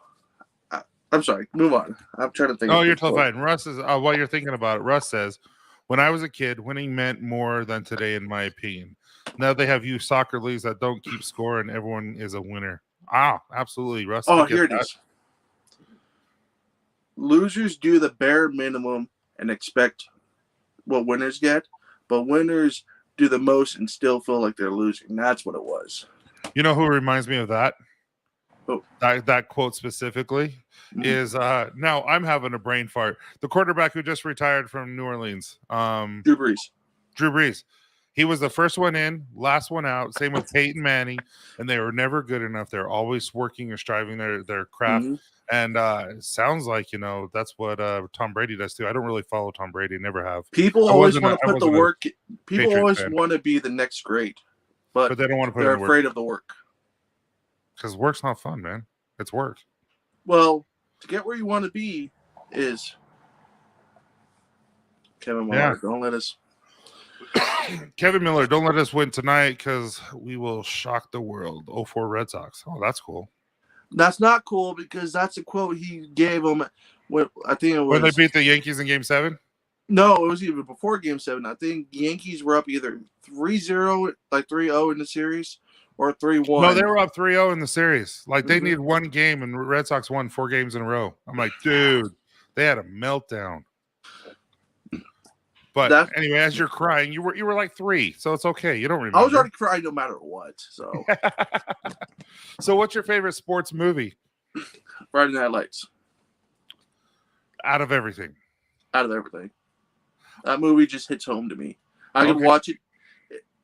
Speaker 2: I'm sorry. Move on. I'm trying to think.
Speaker 1: Oh, you're totally fine. Russ is while you're thinking about it. Russ says, "When I was a kid, winning meant more than today, in my opinion. Now they have youth soccer leagues that don't keep score, and everyone is a winner." Ah, absolutely, Russ.
Speaker 2: Oh, here it is. Losers do the bare minimum and expect what winners get, but winners do the most and still feel like they're losing. That's what it was.
Speaker 1: You know who reminds me of that?
Speaker 2: Oh.
Speaker 1: That quote specifically is now I'm having a brain fart. The quarterback who just retired from New Orleans,
Speaker 2: Drew Brees.
Speaker 1: Drew Brees. He was the first one in, last one out. Same with Peyton Manning, and they were never good enough. They're always working or striving their craft. And it sounds like that's what Tom Brady does too. I don't really follow Tom Brady, never have.
Speaker 2: People always want to put the work. People always want to be the next great, but they don't want to put. They're afraid of the work.
Speaker 1: Because work's not fun, man. It's work.
Speaker 2: Well, to get where you want to be is Kevin Miller. Don't let us.
Speaker 1: Kevin Miller, don't let us win tonight because we will shock the world. 0-4 Red Sox. Oh, that's cool.
Speaker 2: That's not cool because that's a quote he gave them. When I think it was
Speaker 1: when they beat the Yankees in Game 7.
Speaker 2: No, it was even before Game 7. I think Yankees were up either 3-0, like 3-0 in the series, or 3-1.
Speaker 1: No, they were up 3-0 in the series. Like they needed one game, and Red Sox won 4 games in a row. I'm like, dude, they had a meltdown. But anyway, as you're crying, you were like 3, so it's okay. You don't remember.
Speaker 2: I was already crying no matter what. So,
Speaker 1: so what's your favorite sports movie?
Speaker 2: Friday Night Lights.
Speaker 1: Out of everything.
Speaker 2: Out of everything. That movie just hits home to me. I can watch it.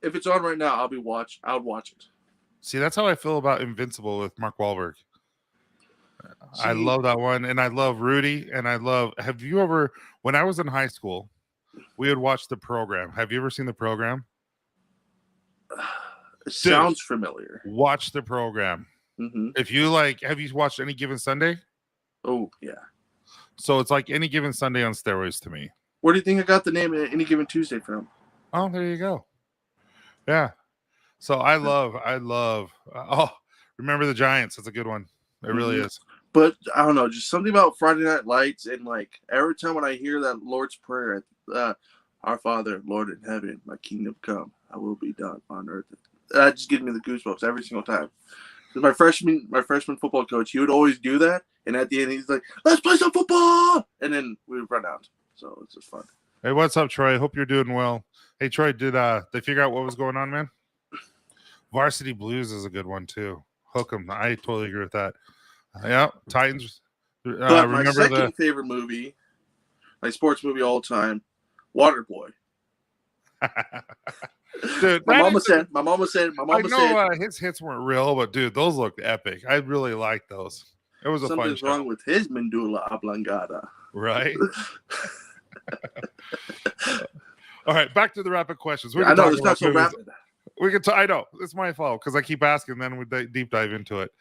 Speaker 2: If it's on right now, I would watch it.
Speaker 1: See, that's how I feel about Invincible with Mark Wahlberg. I love that one, and I love Rudy, and have you ever, when I was in high school, we would watch The Program. Have you ever seen The Program?
Speaker 2: It sounds familiar.
Speaker 1: Watch The Program. If you have you watched Any Given Sunday?
Speaker 2: Oh, yeah.
Speaker 1: So it's like Any Given Sunday on steroids to me.
Speaker 2: Where do you think I got the name Any Given Tuesday from?
Speaker 1: Oh, there you go. Yeah. So I love Remember the Giants. That's a good one. It really is.
Speaker 2: But I don't know, just something about Friday Night Lights, and every time when I hear that Lord's Prayer, our Father, Lord in heaven, my kingdom come, I will be done on earth. That just gives me the goosebumps every single time. My freshman football coach, he would always do that, and at the end he's like, "Let's play some football," and then we would run out. So it's just fun.
Speaker 1: Hey, what's up, Troy? Hope you're doing well. Hey, Troy, did they figure out what was going on, man? Varsity Blues is a good one too. Hook 'em. I totally agree with that. Yeah, Titans.
Speaker 2: But my second favorite movie, my sports movie all time, Waterboy.
Speaker 1: Dude,
Speaker 2: my mama said.
Speaker 1: His hits weren't real, but dude, those looked epic. I really liked those. It was a fun show.
Speaker 2: Something's wrong with his medulla oblongata.
Speaker 1: Right. All right, back to the rapid questions.
Speaker 2: I know it's not so rapid.
Speaker 1: We can. I know it's my fault because I keep asking. Then we deep dive into it.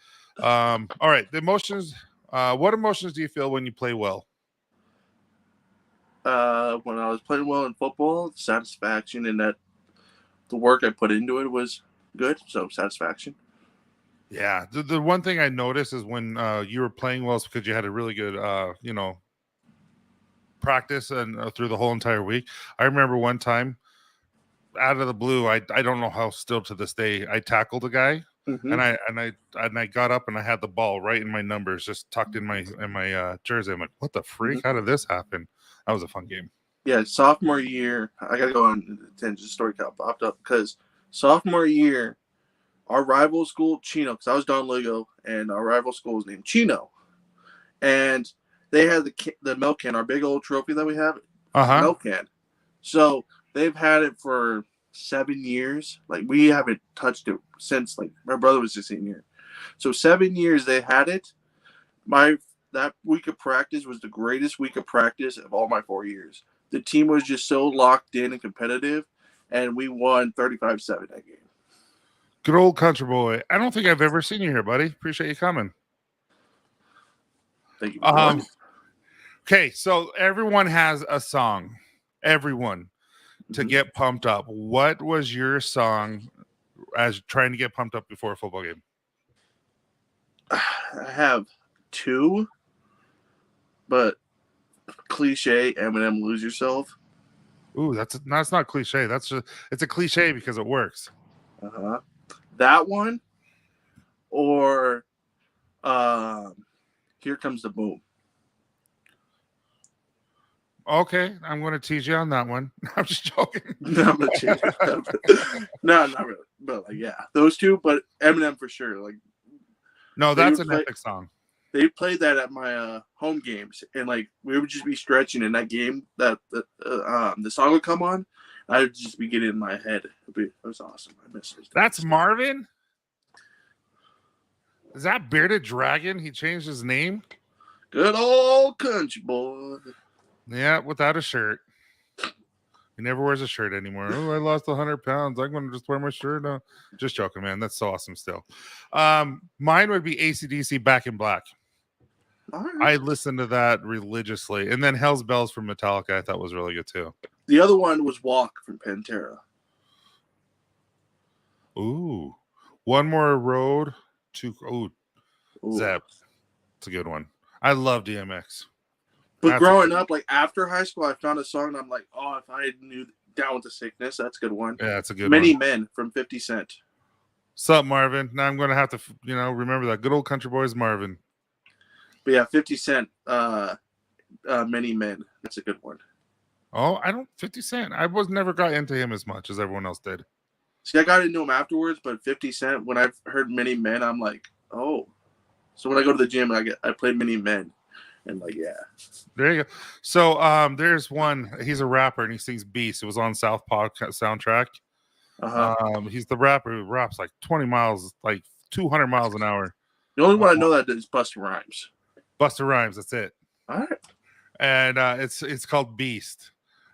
Speaker 1: All right, the emotions. What emotions do you feel when you play well?
Speaker 2: When I was playing well in football, satisfaction, and that the work I put into it was good. So satisfaction.
Speaker 1: Yeah, the one thing I noticed is when you were playing well, is because you had a really good, practice and through the whole entire week. I remember one time, out of the blue, I don't know how still to this day, I tackled a guy, and I got up and I had the ball right in my numbers, just tucked in my jersey. I'm like, what the freak? How did this happen? That was a fun game. Yeah,
Speaker 2: sophomore year, I gotta go on tangent. Story kind of popped up because sophomore year, our rival school, Chino, because I was Don Ligo, and our rival school was named Chino, and they had the milk can, our big old trophy that we have, milk can. So they've had it for 7 years. Like, we haven't touched it since, like, my brother was a senior. So 7 years they had it. That week of practice was the greatest week of practice of all my 4 years. The team was just so locked in and competitive, and we won 35-7 that game.
Speaker 1: Good old country boy. I don't think I've ever seen you here, buddy. Appreciate you coming.
Speaker 2: Thank you.
Speaker 1: Okay, so everyone has a song. Everyone to get pumped up. What was your song as trying to get pumped up before a football game?
Speaker 2: I have two, but cliche Eminem "Lose Yourself."
Speaker 1: Ooh, that's not cliche. It's a cliche because it works.
Speaker 2: That one, or "Here Comes the Boom."
Speaker 1: Okay, I'm going to tease you on that one. I'm just joking.
Speaker 2: No, I'm not cheating. No, not really. But like, yeah, those two. But Eminem for sure. Like,
Speaker 1: no, that's an epic song.
Speaker 2: They played that at my home games, and like we would just be stretching in that game. That the song would come on, I would just be getting in my head. It was awesome. I miss it.
Speaker 1: That's Marvin. Is that Bearded Dragon? He changed his name.
Speaker 2: Good old country boy.
Speaker 1: Yeah, without a shirt. He never wears a shirt anymore. Oh, I lost 100 pounds. I'm going to just wear my shirt now. Just joking, man. That's so awesome still. Mine would be AC/DC Back in Black. Right. I listened to that religiously. And then Hell's Bells from Metallica I thought was really good too.
Speaker 2: The other one was Walk from Pantera.
Speaker 1: Ooh. One More Road to Zep. It's a good one. I love DMX.
Speaker 2: But growing up, like after high school, I found a song and I'm like, oh, if I knew Down with the Sickness, that's a good one.
Speaker 1: Yeah, that's a good
Speaker 2: Many
Speaker 1: one.
Speaker 2: Men from 50 Cent.
Speaker 1: Sup, Marvin? Now I'm going to have to, remember that. Good old country boys, Marvin.
Speaker 2: But yeah, 50 Cent, Many Men. That's a good one.
Speaker 1: Oh, 50 Cent. I never got into him as much as everyone else did.
Speaker 2: See, I got into him afterwards, but 50 Cent, when I've heard Many Men, I'm like, oh. So when I go to the gym, I play Many Men. And like, yeah.
Speaker 1: There you go. So there's one. He's a rapper and he sings Beast. It was on Southpaw soundtrack. He's the rapper who raps like 20 miles, like 200 miles an hour.
Speaker 2: The only one I know that is Busta Rhymes.
Speaker 1: Busta Rhymes, that's it.
Speaker 2: All right.
Speaker 1: And it's called Beast.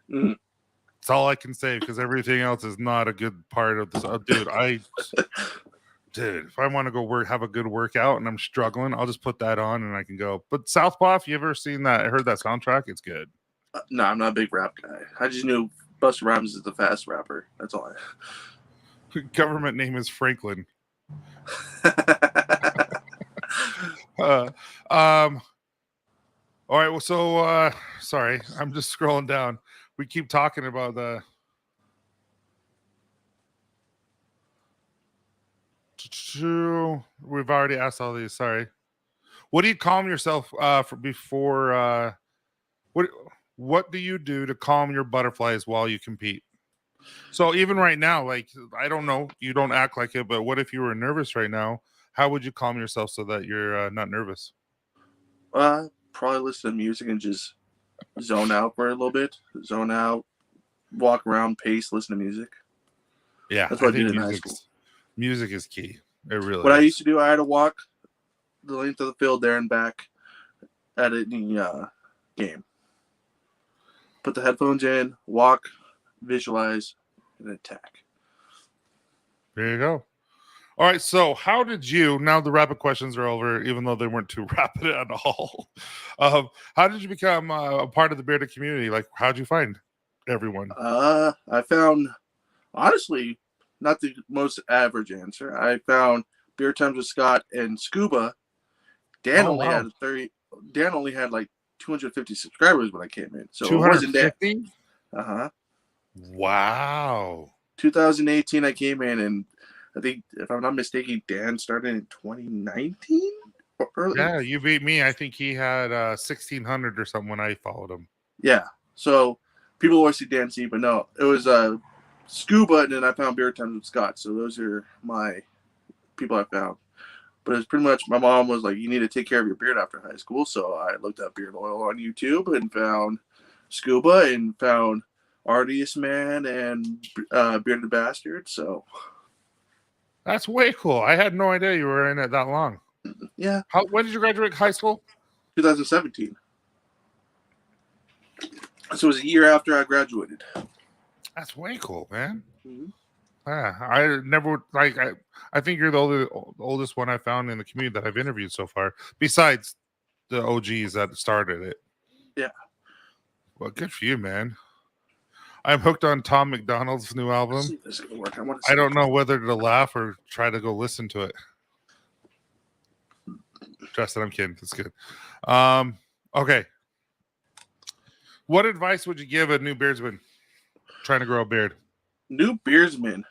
Speaker 1: That's all I can say because everything else is not a good part of this. Dude, if I want to go have a good workout and I'm struggling, I'll just put that on and I can go. But Southpaw, if you ever heard that soundtrack, it's good.
Speaker 2: No, I'm not a big rap guy. I just knew Busta Rhymes is the fast rapper. That's all.
Speaker 1: Government name is Franklin. All right. Well, so sorry, I'm just scrolling down. We keep talking about the. We've already asked all these. Sorry. What do you calm yourself before? What do you do to calm your butterflies while you compete? So even right now, like I don't know, you don't act like it, but what if you were nervous right now? How would you calm yourself so that you're not nervous?
Speaker 2: Probably listen to music and just zone out for a little bit. Zone out, walk around, pace, listen to music.
Speaker 1: Yeah,
Speaker 2: that's what I did in high school.
Speaker 1: Music is key. It really.
Speaker 2: What I used to do, I had to walk the length of the field there and back at any game. Put the headphones in, walk, visualize, and attack.
Speaker 1: There you go. All right, so how did you, now the rapid questions are over, even though they weren't too rapid at all. How did you become a part of the bearded community? Like, how did you find everyone?
Speaker 2: I found, honestly, not the most average answer. I found Beer Times with Scott and Scuba. Dan only had like 250 subscribers when I came in. So
Speaker 1: 250?
Speaker 2: Wow. 2018 I came in, and I think if I'm not mistaken, Dan started in 2019 or early.
Speaker 1: Yeah, you beat me. I think he had 1,600 or something when I followed him.
Speaker 2: Yeah. So people always see Dan C, but no, it was Scuba, and then I found Beer Times with Scott. So those are my people I found. But it's pretty much, my mom was like, you need to take care of your beard after high school. So I looked up beard oil on YouTube and found Scuba and found Artiest Man and Bearded Bastard. So
Speaker 1: that's way cool. I had no idea you were in it that long.
Speaker 2: Yeah.
Speaker 1: When did you graduate high school?
Speaker 2: 2017. So it was a year after I graduated.
Speaker 1: That's way cool, man.
Speaker 2: Mm-hmm.
Speaker 1: Yeah, I never like. I think you're the oldest one I found in the community that I've interviewed so far, besides the OGs that started it.
Speaker 2: Yeah.
Speaker 1: Well, good for you, man. I'm hooked on Tom McDonald's new album.
Speaker 2: See if this is gonna work.
Speaker 1: I don't know whether to laugh or try to go listen to it. Justin, I'm kidding. It's good. Okay. What advice would you give a new beardsman trying to grow a beard?
Speaker 2: New beardsman.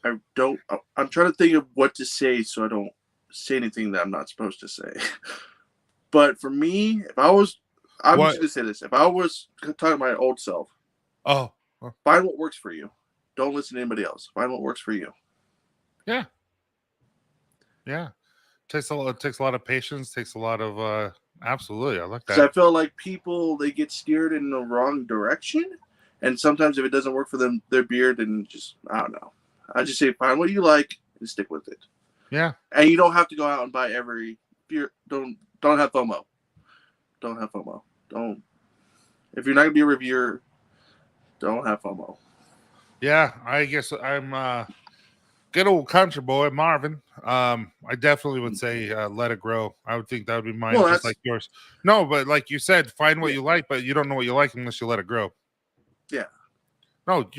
Speaker 2: I'm trying to think of what to say so I don't say anything that I'm not supposed to say. But for me, I'm just going to say this. If I was talking to my old self, find what works for you. Don't listen to anybody else. Find what works for you.
Speaker 1: Yeah. Yeah. Takes a lot of patience, takes a lot of absolutely. I like that.
Speaker 2: Because I feel like people, they get steered in the wrong direction. And sometimes if it doesn't work for them, their beard, and just, I don't know. I just say find what you like and stick with it.
Speaker 1: Yeah.
Speaker 2: And you don't have to go out and buy every beard. Don't have FOMO. Don't have FOMO. If you're not gonna be a reviewer, don't have FOMO.
Speaker 1: Yeah, I guess I'm good old country boy, Marvin. I definitely would say let it grow. I would think that would be mine, just like yours. No, but like you said, find what you like, but you don't know what you like unless you let it grow.
Speaker 2: Yeah.
Speaker 1: No,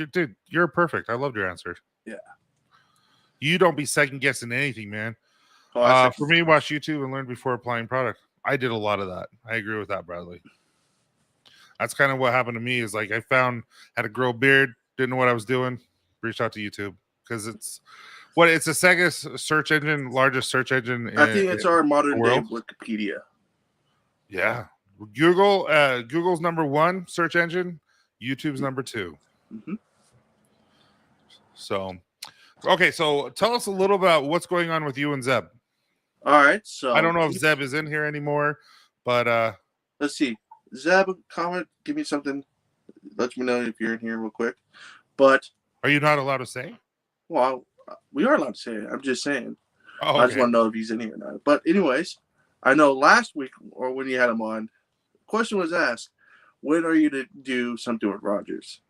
Speaker 1: you're perfect. I loved your answer.
Speaker 2: Yeah.
Speaker 1: You don't be second guessing anything, man. For me, watch YouTube and learn before applying product. I did a lot of that. I agree with that, Bradley. That's kind of what happened to me. Is like I had to grow a beard, didn't know what I was doing, reached out to YouTube because it's the second search engine, largest search engine.
Speaker 2: I think it's our modern day Wikipedia.
Speaker 1: Yeah, Google's number one search engine. YouTube's number two.
Speaker 2: Mm-hmm.
Speaker 1: So, okay, so tell us a little about what's going on with you and Zeb.
Speaker 2: All right, so
Speaker 1: I don't know if Zeb is in here anymore, but
Speaker 2: let's see. Zeb, comment, give me something. Let me know if you're in here real quick. But
Speaker 1: are you not allowed to say?
Speaker 2: Well, we are allowed to say it. I'm just saying.
Speaker 1: Oh, okay.
Speaker 2: I just want to know if he's in here or not. But anyways, I know last week or when you had him on, the question was asked, when are you to do something with Rodgers?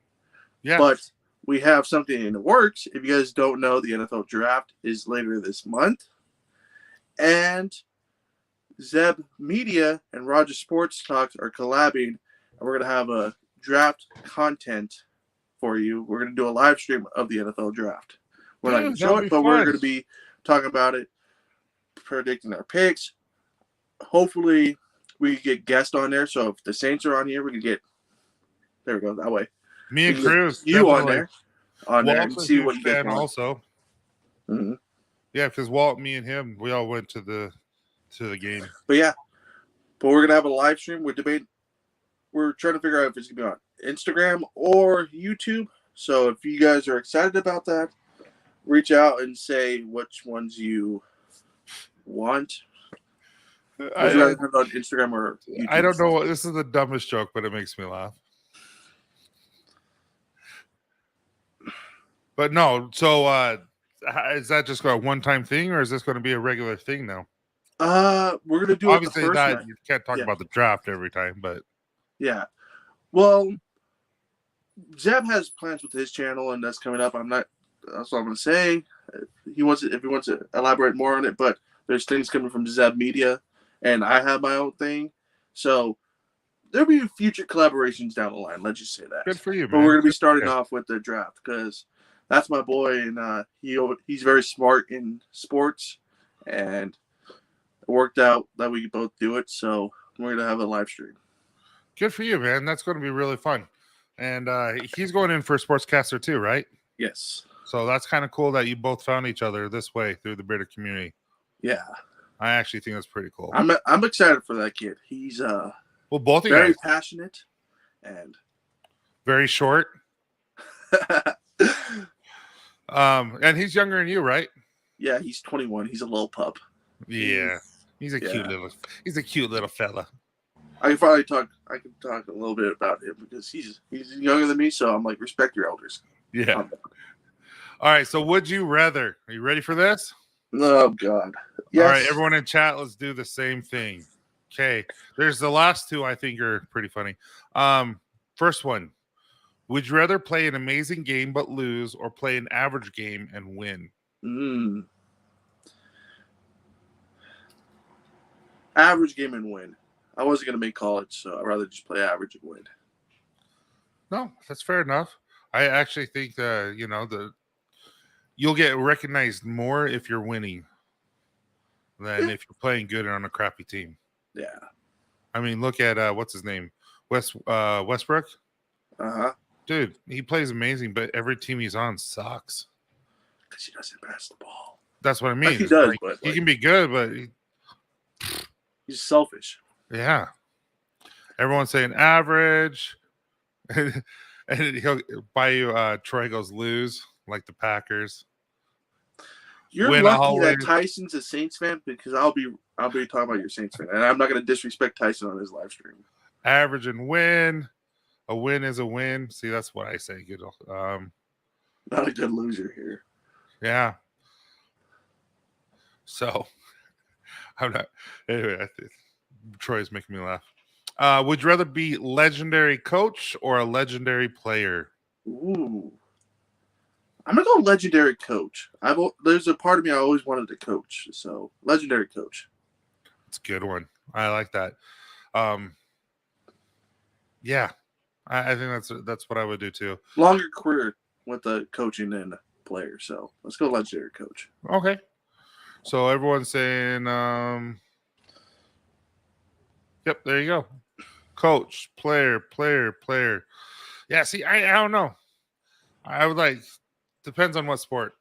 Speaker 1: Yeah.
Speaker 2: But we have something in the works. If you guys don't know, the NFL draft is later this month. And Zeb Media and Rodgers Sports Talks are collabing. And we're going to have a draft content for you. We're going to do a live stream of the NFL draft. We're not going to show it, but we're going to be talking about it, predicting our picks. Hopefully, we get guests on there. So if the Saints are on here, we can get. There we go. That way.
Speaker 1: Me and Cruz,
Speaker 2: you on there, and see what you get.
Speaker 1: Also,
Speaker 2: mm-hmm.
Speaker 1: Yeah, because Walt, me, and him, we all went to the game.
Speaker 2: But we're gonna have a live stream. We're debating. We're trying to figure out if it's gonna be on Instagram or YouTube. So if you guys are excited about that, reach out and say which ones you want. I don't have it on Instagram or YouTube.
Speaker 1: I don't know. This is the dumbest joke, but it makes me laugh. But no, so is that just a one-time thing, or is this going to be a regular thing now?
Speaker 2: We're gonna do
Speaker 1: obviously
Speaker 2: it the first night.
Speaker 1: You can't talk about the draft every time, but
Speaker 2: yeah. Well, Zeb has plans with his channel, and that's coming up. That's what I'm gonna say. If he wants to elaborate more on it, but there's things coming from Zeb Media, and I have my own thing, so there'll be future collaborations down the line. Let's just say that.
Speaker 1: Good for you, man.
Speaker 2: But we're gonna be starting off with the draft because that's my boy, and he's very smart in sports, and it worked out that we could both do it. So we're gonna have a live stream.
Speaker 1: Good for you, man. That's going to be really fun. And he's going in for a sportscaster too, right?
Speaker 2: Yes.
Speaker 1: So that's kind of cool that you both found each other this way through the bearded community.
Speaker 2: Yeah.
Speaker 1: I actually think that's pretty cool.
Speaker 2: I'm excited for that kid. He's
Speaker 1: both of you
Speaker 2: very passionate and
Speaker 1: very short. And he's younger than you, right?
Speaker 2: Yeah, he's 21. He's a little pup.
Speaker 1: Yeah. He's a cute little fella.
Speaker 2: I can probably talk. I can talk a little bit about him because he's younger than me, so I'm like, respect your elders.
Speaker 1: Yeah. All right. So, would you rather? Are you ready for this?
Speaker 2: Oh God. Yes.
Speaker 1: All right, everyone in chat, let's do the same thing. Okay. There's the last two I think are pretty funny. First one. Would you rather play an amazing game but lose or play an average game and win?
Speaker 2: Average game and win. I wasn't going to make college, so I'd rather just play average and win.
Speaker 1: No, that's fair enough. I actually think you'll get recognized more if you're winning than if you're playing good on a crappy team.
Speaker 2: Yeah.
Speaker 1: I mean, look at what's his name? Westbrook.
Speaker 2: Uh-huh.
Speaker 1: Dude, he plays amazing, but every team he's on sucks.
Speaker 2: Because he doesn't pass the ball.
Speaker 1: That's what I mean.
Speaker 2: Like he does,
Speaker 1: like,
Speaker 2: but
Speaker 1: he can be good, but
Speaker 2: he's selfish.
Speaker 1: Yeah. Everyone's saying average. And he'll buy you Troy goes lose, like the Packers.
Speaker 2: You're lucky that Tyson's a Saints fan because I'll be talking about your Saints fan. And I'm not going to disrespect Tyson on his live stream.
Speaker 1: Average and win. A win is a win. See, that's what I say. Good.
Speaker 2: Not a good loser here.
Speaker 1: Yeah. So, I'm not. Anyway, Troy's making me laugh. Would you rather be legendary coach or a legendary player?
Speaker 2: Ooh. I'm going to go legendary coach. There's a part of me I always wanted to coach. So, legendary coach.
Speaker 1: It's a good one. I like that. Yeah. I think that's what I would do too.
Speaker 2: Longer career with the coaching than player. So, let's go legendary coach.
Speaker 1: Okay. So, everyone's saying, yep, there you go. Coach, player. Yeah, see, I don't know. I would depends on what sport.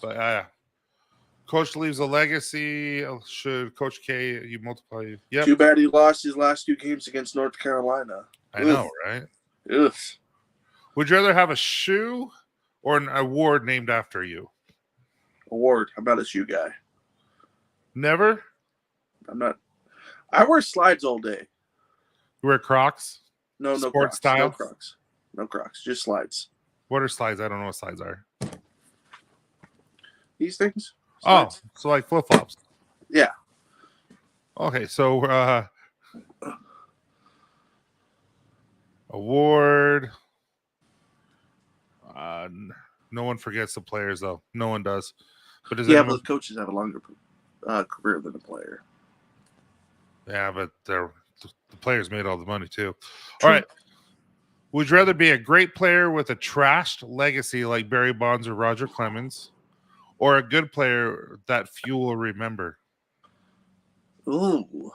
Speaker 1: But coach leaves a legacy. Should Coach K, you multiply? Yep.
Speaker 2: Too bad he lost his last 2 games against North Carolina.
Speaker 1: I know, right?
Speaker 2: Ugh.
Speaker 1: Would you rather have a shoe or an award named after you?
Speaker 2: Award. I'm not a shoe guy.
Speaker 1: Never?
Speaker 2: I'm not. I wear slides all day.
Speaker 1: You wear Crocs?
Speaker 2: No
Speaker 1: Sport
Speaker 2: Crocs.
Speaker 1: style?
Speaker 2: No Crocs. Just slides.
Speaker 1: What are slides? I don't know what slides are.
Speaker 2: These things?
Speaker 1: Slides. Oh, so like flip-flops.
Speaker 2: Yeah.
Speaker 1: Okay, so award. No one forgets the players, though. No one does.
Speaker 2: But but the coaches have a longer career than the player.
Speaker 1: Yeah, but the players made all the money, too. All right. Would you rather be a great player with a trashed legacy like Barry Bonds or Roger Clemens, or a good player that few will remember?
Speaker 2: Ooh.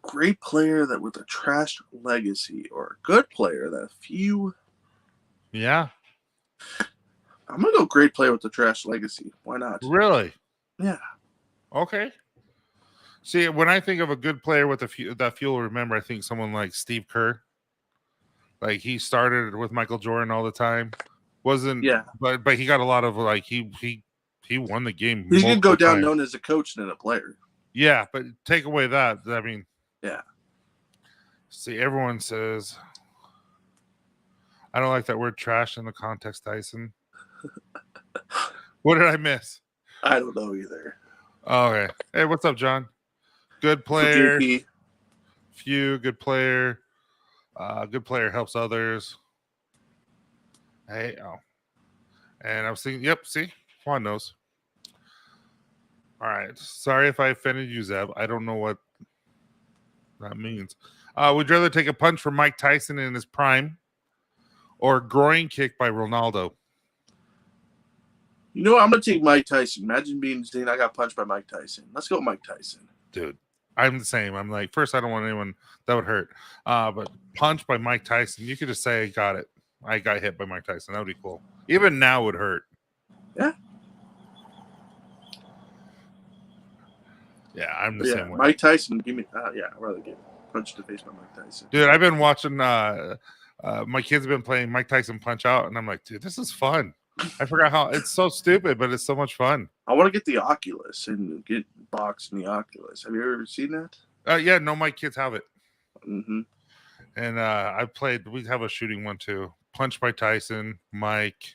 Speaker 2: Great player that with a trashed legacy, or a good player that few.
Speaker 1: Yeah.
Speaker 2: I'm going to go great player with a trashed legacy. Why not?
Speaker 1: Really?
Speaker 2: Yeah.
Speaker 1: Okay. See, when I think of a good player with that few will remember, I think someone like Steve Kerr. Like he started with Michael Jordan all the time. But he got a lot of he won the game.
Speaker 2: He's gonna go down known as a coach than a player.
Speaker 1: Yeah, but take away that. I mean,
Speaker 2: yeah.
Speaker 1: See, everyone says I don't like that word trash in the context, Tyson. What did I miss?
Speaker 2: I don't know either.
Speaker 1: Okay. Hey, what's up, John? Good player. Few, good player. Good player helps others. Hey, and I was thinking, yep, see? Juan knows. All right. Sorry if I offended you, Zeb. I don't know what that means. Would you rather take a punch from Mike Tyson in his prime or a groin kick by Ronaldo?
Speaker 2: You know what? I'm going to take Mike Tyson. Imagine being saying I got punched by Mike Tyson. Let's go Mike Tyson.
Speaker 1: Dude, I'm the same. I'm like, first, I don't want anyone that would hurt. But punched by Mike Tyson, you could just say, got it. I got hit by Mike Tyson. That would be cool. Even now would hurt.
Speaker 2: Yeah.
Speaker 1: Yeah, I'm the same way.
Speaker 2: Mike Tyson, give me, I'd rather get punched in the face by Mike Tyson.
Speaker 1: Dude, I've been watching, my kids have been playing Mike Tyson Punch Out, and I'm like, dude, this is fun. I forgot how it's so stupid, but it's so much fun.
Speaker 2: I want to get the Oculus and get boxed in the Oculus. Have you ever seen that?
Speaker 1: Yeah, no, my kids have it.
Speaker 2: Mm-hmm.
Speaker 1: And I played. We have a shooting one too. Punch by Tyson, Mike.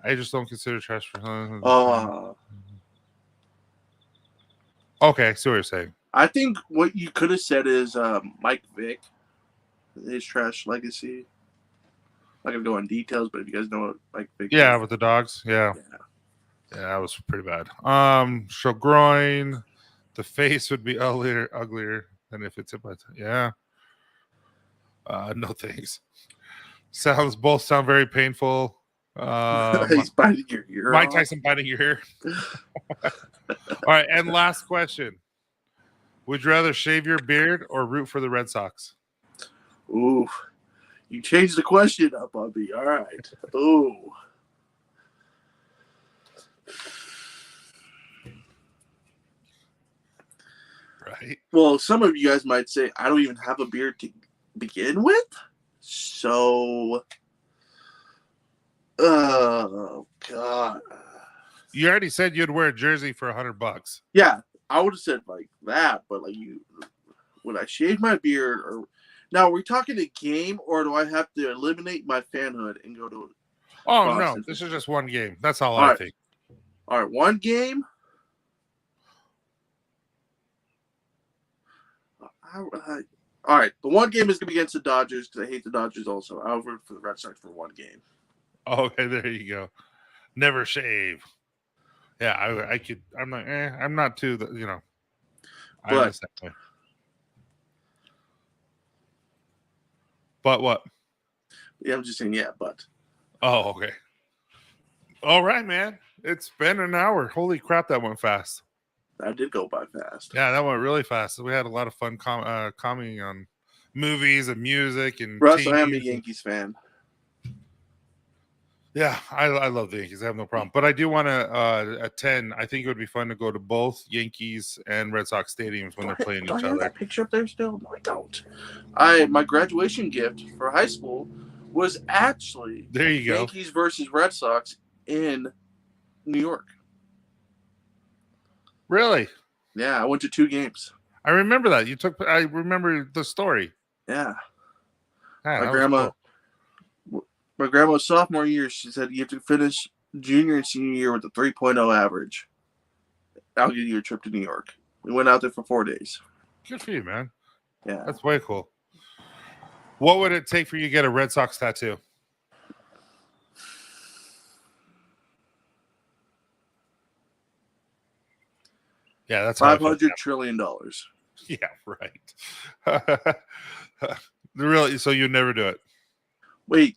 Speaker 1: I just don't consider trash for. Okay, I see what you're saying.
Speaker 2: I think what you could have said is Mike Vick, his trash legacy. I'm not gonna go in details, but if you guys know what Mike Vick is.
Speaker 1: With the dogs. Yeah, that was pretty bad. So groin, the face would be uglier than if it's hit by. Yeah. No thanks. Both sound very painful.
Speaker 2: He's biting your ear.
Speaker 1: Mike Tyson biting your ear. All right, and last question: would you rather shave your beard or root for the Red Sox?
Speaker 2: Ooh, you changed the question up on me. All right. Ooh.
Speaker 1: Right.
Speaker 2: Well, some of you guys might say I don't even have a beard to begin with, so. Oh God!
Speaker 1: You already said you'd wear a jersey for $100.
Speaker 2: Yeah, I would have said like that, but like would I shave my beard or? Now, are we talking a game, or do I have to eliminate my fanhood and go to?
Speaker 1: Oh Boston? No, this is just one game. That's all I think.
Speaker 2: All right, one game. All right, the one game is going to be against the Dodgers because I hate the Dodgers also. I'll root for the Red Sox for one game.
Speaker 1: Okay, there you go. Never shave. Yeah, I could. I'm like, I'm not too. But what?
Speaker 2: Yeah, I'm just saying. Yeah, but.
Speaker 1: Oh, okay. All right, man. It's been an hour. Holy crap, that went fast.
Speaker 2: That did go by fast.
Speaker 1: Yeah, that went really fast. We had a lot of fun commenting on movies and music and.
Speaker 2: Russ, I am a Yankees fan.
Speaker 1: Yeah, I love the Yankees. I have no problem. But I do want to attend. I think it would be fun to go to both Yankees and Red Sox stadiums when they're playing each other. Do I have
Speaker 2: that picture up there still? No, I don't. My graduation gift for high school was actually
Speaker 1: there you go.
Speaker 2: Yankees versus Red Sox in New York.
Speaker 1: Really?
Speaker 2: Yeah, I went to 2 games.
Speaker 1: I remember that. I remember the story.
Speaker 2: Yeah. My grandma's sophomore year, she said you have to finish junior and senior year with a 3.0 average. I'll give you a trip to New York. We went out there for 4 days.
Speaker 1: Good for you, man.
Speaker 2: Yeah.
Speaker 1: That's way cool. What would it take for you to get a Red Sox tattoo? Yeah, that's
Speaker 2: $500 trillion.
Speaker 1: Yeah, right. Really? So you'd never do it?
Speaker 2: Wait.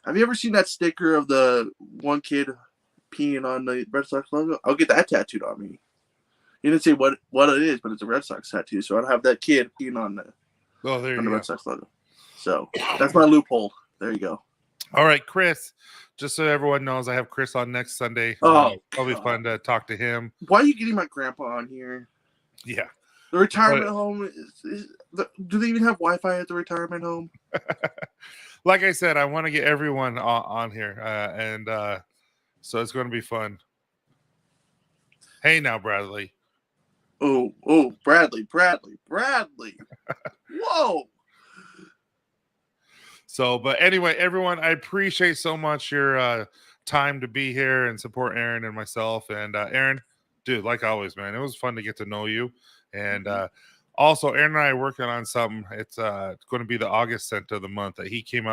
Speaker 2: Have you ever seen that sticker of the one kid peeing on the Red Sox logo? I'll get that tattooed on me. He didn't say what it is, but it's a Red Sox tattoo. So I'd have that kid peeing on the Red Sox logo. So that's my loophole. There you go.
Speaker 1: All right, Chris. Just so everyone knows, I have Chris on next Sunday.
Speaker 2: Oh,
Speaker 1: it'll be fun to talk to him.
Speaker 2: Why are you getting my grandpa on here?
Speaker 1: Yeah.
Speaker 2: The retirement home, do they even have Wi-Fi at the retirement home?
Speaker 1: Like I said, I want to get everyone on here, and so it's going to be fun. Hey, now, Bradley.
Speaker 2: Oh, Bradley. Whoa.
Speaker 1: So, but anyway, everyone, I appreciate so much your time to be here and support Aaron and myself. And Aaron, dude, like always, man, it was fun to get to know you. And also, Aaron and I are working on something. It's going to be the August scent of the month that he came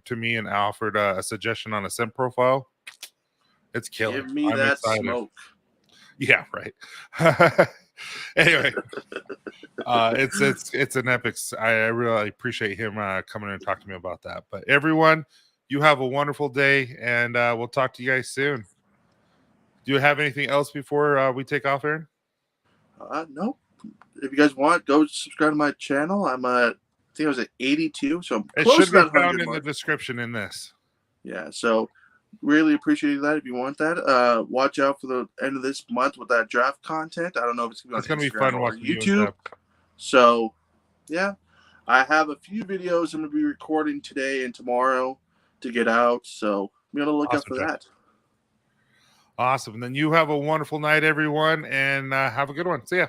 Speaker 1: to me and offered a suggestion on a scent profile. It's killer.
Speaker 2: Give me that smoke.
Speaker 1: Yeah, right. Anyway, it's an epic. I really appreciate him coming and talking to me about that. But everyone, you have a wonderful day, and we'll talk to you guys soon. Do you have anything else before we take off, Aaron?
Speaker 2: No. If you guys want, go subscribe to my channel. I'm I think I was at 82, so I'm close.
Speaker 1: It should be found in the description in this.
Speaker 2: Yeah, so really appreciate that. If you want that, watch out for the end of this month with that draft content. I don't know if it's going to be fun watching YouTube. So, yeah, I have a few videos I'm going to be recording today and tomorrow. to get out. So be on the lookout for that.
Speaker 1: Awesome. And then you have a wonderful night, everyone, and have a good one. See ya.